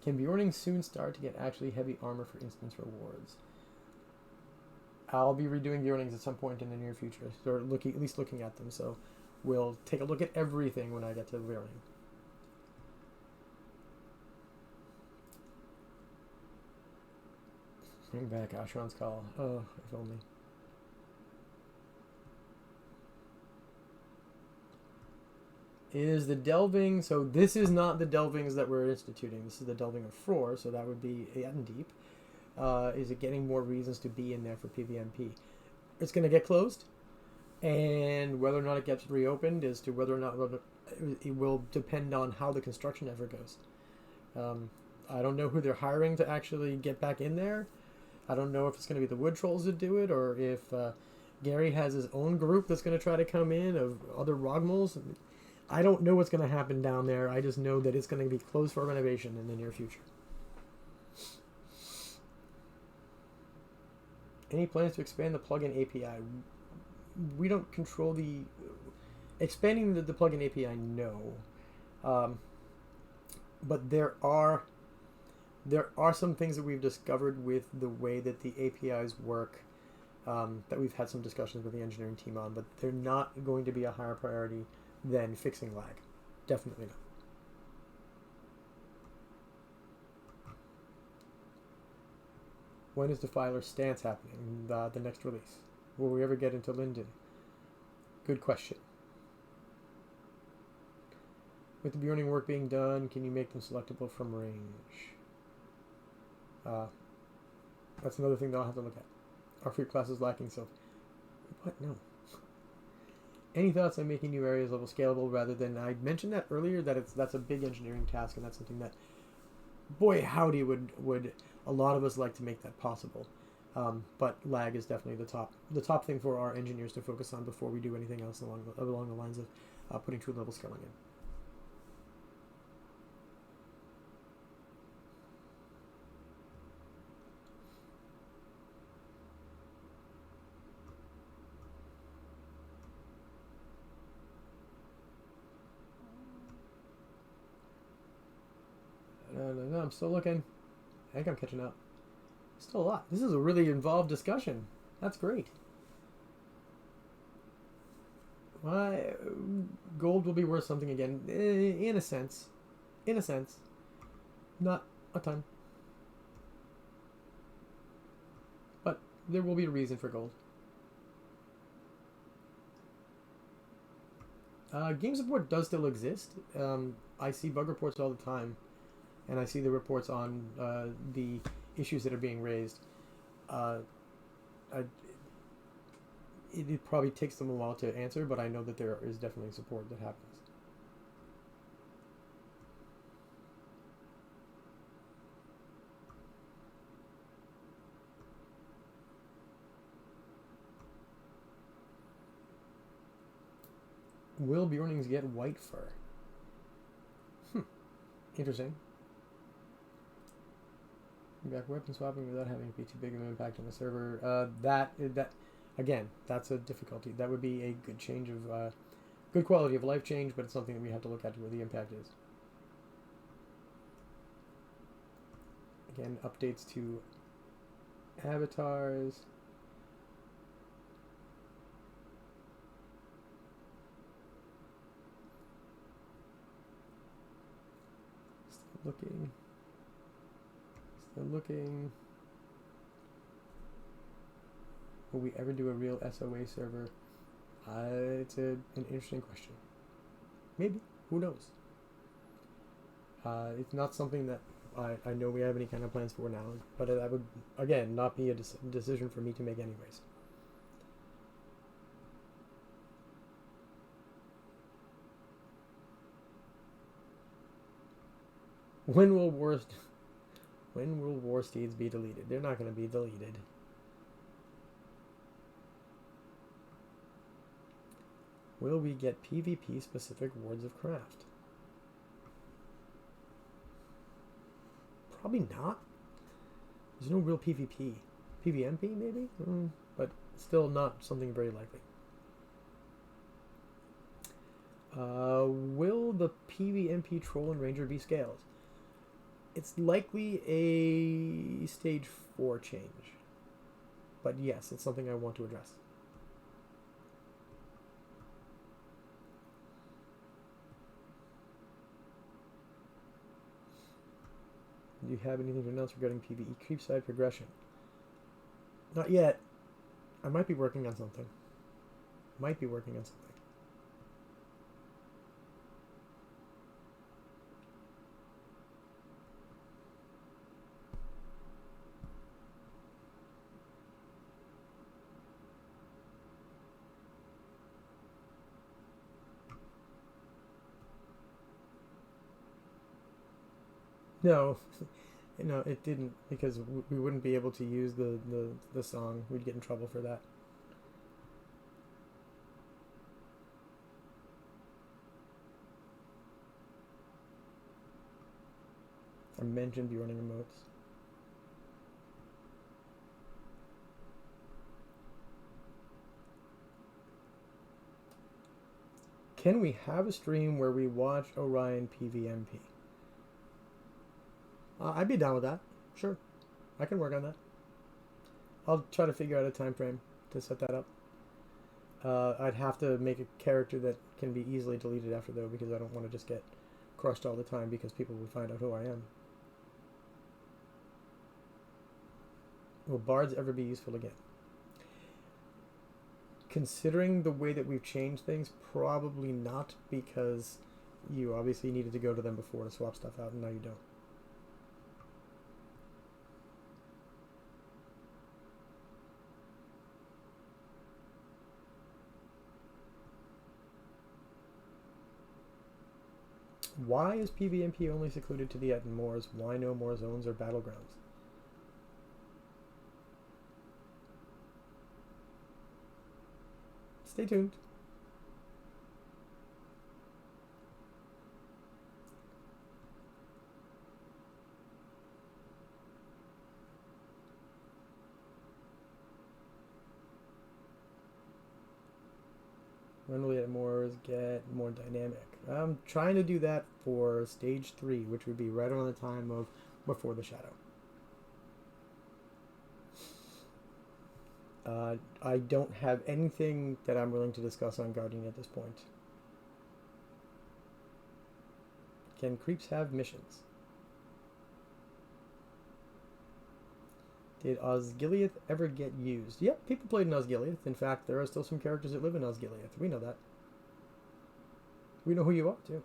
Can Bjorning soon start to get actually heavy armor for instance rewards? I'll be redoing Bjornings at some point in the near future, or at least looking at them. So we'll take a look at everything when I get to Bjorning. Bring back Ashran's Call. Oh, if only. Is the delving... So this is not the delvings that we're instituting. This is the delving of Frore, so that would be Deep. Is it getting more reasons to be in there for PvMP? It's going to get closed. And whether or not it gets reopened as to whether or not it will depend on how the construction effort goes. I don't know who they're hiring to actually get back in there. I don't know if it's going to be the Wood Trolls that do it, or if Gary has his own group that's going to try to come in of other Rogmals. I don't know what's going to happen down there. I just know that it's going to be closed for renovation in the near future. Any plans to expand the plugin API? We don't control the... Expanding the plugin API, no. But there are some things that we've discovered with the way that the APIs work that we've had some discussions with the engineering team on, but they're not going to be a higher priority than fixing lag. Definitely not. When is Defiler's stance happening? The next release? Will we ever get into Linden? Good question. With the Bjorning work being done, can you make them selectable from range? That's another thing that I'll have to look at. Our fruit class is lacking, so... What? No. Any thoughts on making new areas level scalable rather than... I mentioned that earlier, that that's a big engineering task, and that's something that... Boy, howdy, would a lot of us like to make that possible. But lag is definitely the top thing for our engineers to focus on before we do anything else along the lines of putting true level scaling in. No, I'm still looking. I think I'm catching up. Still a lot. This is a really involved discussion. That's great. Why, gold will be worth something again. In a sense. In a sense. Not a ton. But there will be a reason for gold. Game support does still exist. I see bug reports all the time. And I see the reports on the issues that are being raised. It probably takes them a while to answer, but I know that there is definitely support that happens. Will Bjornings get white fur? Interesting. Back weapon swapping without having to be too big of an impact on the server. That again, that's a difficulty. That would be a good change of good quality of life change, but it's something that we have to look at where the impact is. Again, updates to avatars. Still looking. Will we ever do a real SOA server? It's an interesting question. Maybe. Who knows? It's not something that I know we have any kind of plans for now, but that would, again, not be a decision for me to make anyways. When will war steeds be deleted? They're not going to be deleted. Will we get PvP specific wards of craft? Probably not. There's no real PvP. PvMP maybe? But still not something very likely. Will the PvMP Troll and Ranger be scaled? It's likely a stage 4 change. But yes, it's something I want to address. Do you have anything to announce regarding PvE creepside progression? Not yet. I might be working on something. No, no, it didn't, because we wouldn't be able to use the song. We'd get in trouble for that. I mentioned Bjorning emotes. Can we have a stream where we watch Orion PvMP? I'd be down with that. Sure. I can work on that. I'll try to figure out a time frame to set that up. I'd have to make a character that can be easily deleted after, though, because I don't want to just get crushed all the time because people will find out who I am. Will bards ever be useful again? Considering the way that we've changed things, probably not, because you obviously needed to go to them before to swap stuff out, and now you don't. Why is PvMP only secluded to the Ettenmoors? Why no more zones or battlegrounds? Stay tuned. When will the Ettenmoors get more dynamic? I'm trying to do that for stage 3, which would be right around the time of Before the Shadow. I don't have anything that I'm willing to discuss on Guardian at this point. Can creeps have missions? Did Osgiliath ever get used? Yep, people played in Osgiliath. In fact, there are still some characters that live in Osgiliath. We know that. We know who you are, too.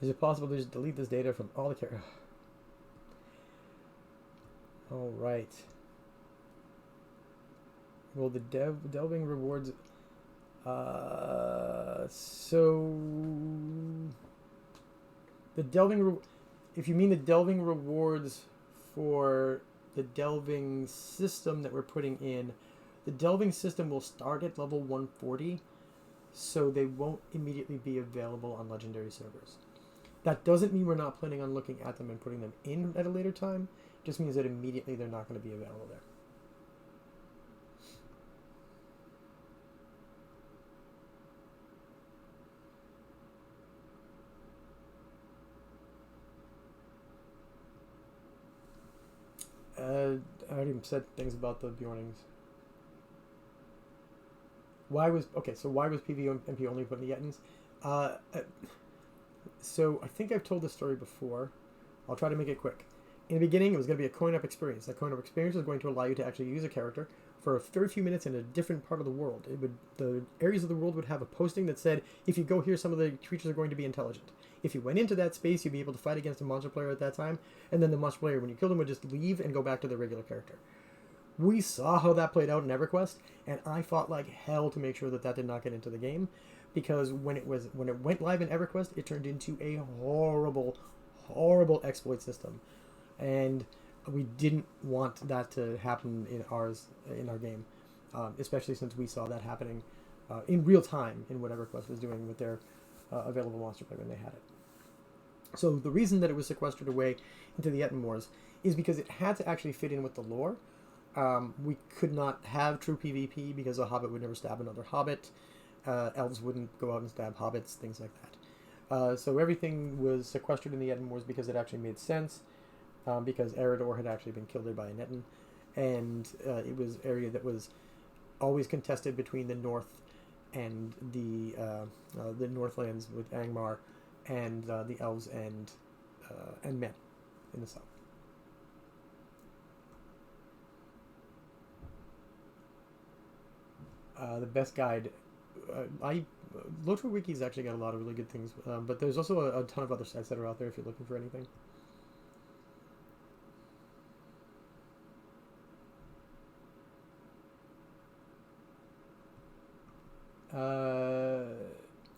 Is it possible to just delete this data from all the characters? All right. Well, the delving rewards. So the delving. If you mean the delving rewards for the delving system that we're putting in. The delving system will start at level 140, so they won't immediately be available on legendary servers. That doesn't mean we're not planning on looking at them and putting them in at a later time. It just means that immediately they're not going to be available there. I already said things about the Bjornings. Why was PvMP only put in the Yettins? So I think I've told this story before. I'll try to make it quick. In the beginning, it was going to be a coin-up experience. That coin-up experience was going to allow you to actually use a character for a very few minutes in a different part of the world. The areas of the world would have a posting that said, if you go here, some of the creatures are going to be intelligent. If you went into that space, you'd be able to fight against a monster player at that time, and then the monster player, when you killed him, would just leave and go back to their regular character. We saw how that played out in EverQuest, and I fought like hell to make sure that that did not get into the game, because when it went live in EverQuest, it turned into a horrible, horrible exploit system, and we didn't want that to happen in our game, especially since we saw that happening in real time in what EverQuest was doing with their available monster player when they had it. So the reason that it was sequestered away into the Etten Wars is because it had to actually fit in with the lore. We could not have true PvP because a hobbit would never stab another hobbit. Elves wouldn't go out and stab hobbits, things like that. So everything was sequestered in the Etten Wars because it actually made sense, because Eredor had actually been killed there by an Etten, and it was an area that was always contested between the north and the Northlands with Angmar, and the elves and men in the south. The best guide, Lotra Wiki's actually got a lot of really good things, but there's also a ton of other sites that are out there if you're looking for anything.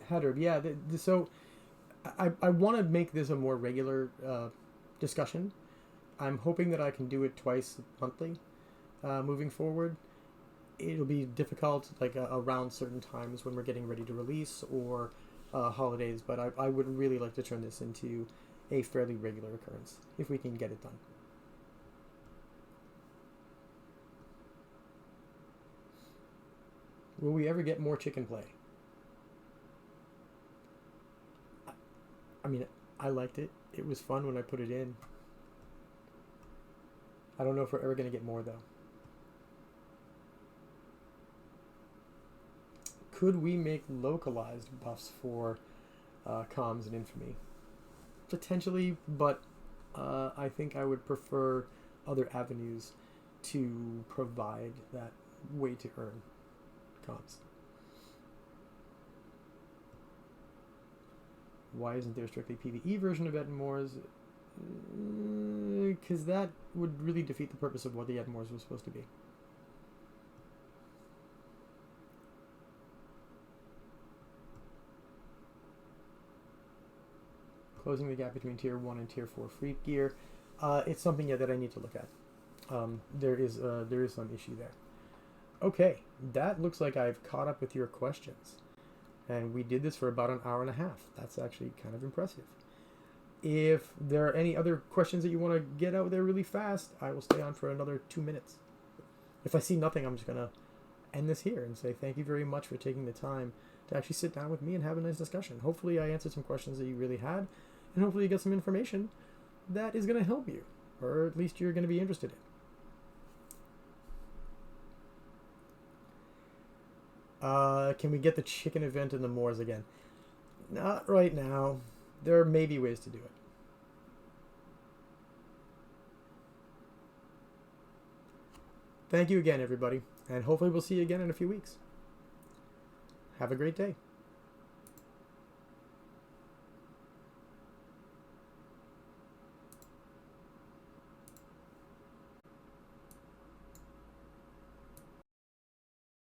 Hadder, yeah. So I want to make this a more regular discussion. I'm hoping that I can do it twice monthly moving forward. It'll be difficult like around certain times when we're getting ready to release or holidays, but I would really like to turn this into a fairly regular occurrence if we can get it done. Will we ever get more chicken play? I mean, I liked it. It was fun when I put it in. I don't know if we're ever going to get more, though. Could we make localized buffs for comms and infamy? Potentially, but I think I would prefer other avenues to provide that way to earn comms. Why isn't there a strictly PvE version of Etten Wars? Because that would really defeat the purpose of what the Etten Wars was supposed to be. Closing the gap between Tier 1 and Tier 4 free gear. It's something that I need to look at. There is some issue there. Okay, that looks like I've caught up with your questions. And we did this for about an hour and a half. That's actually kind of impressive. If there are any other questions that you want to get out there really fast, I will stay on for another 2 minutes. If I see nothing, I'm just going to end this here and say thank you very much for taking the time to actually sit down with me and have a nice discussion. Hopefully I answered some questions that you really had, and hopefully you get some information that is going to help you, or at least you're going to be interested in. Can we get the chicken event in the moors again? Not right now. There may be ways to do it. Thank you again, everybody, and hopefully we'll see you again in a few weeks. Have a great day.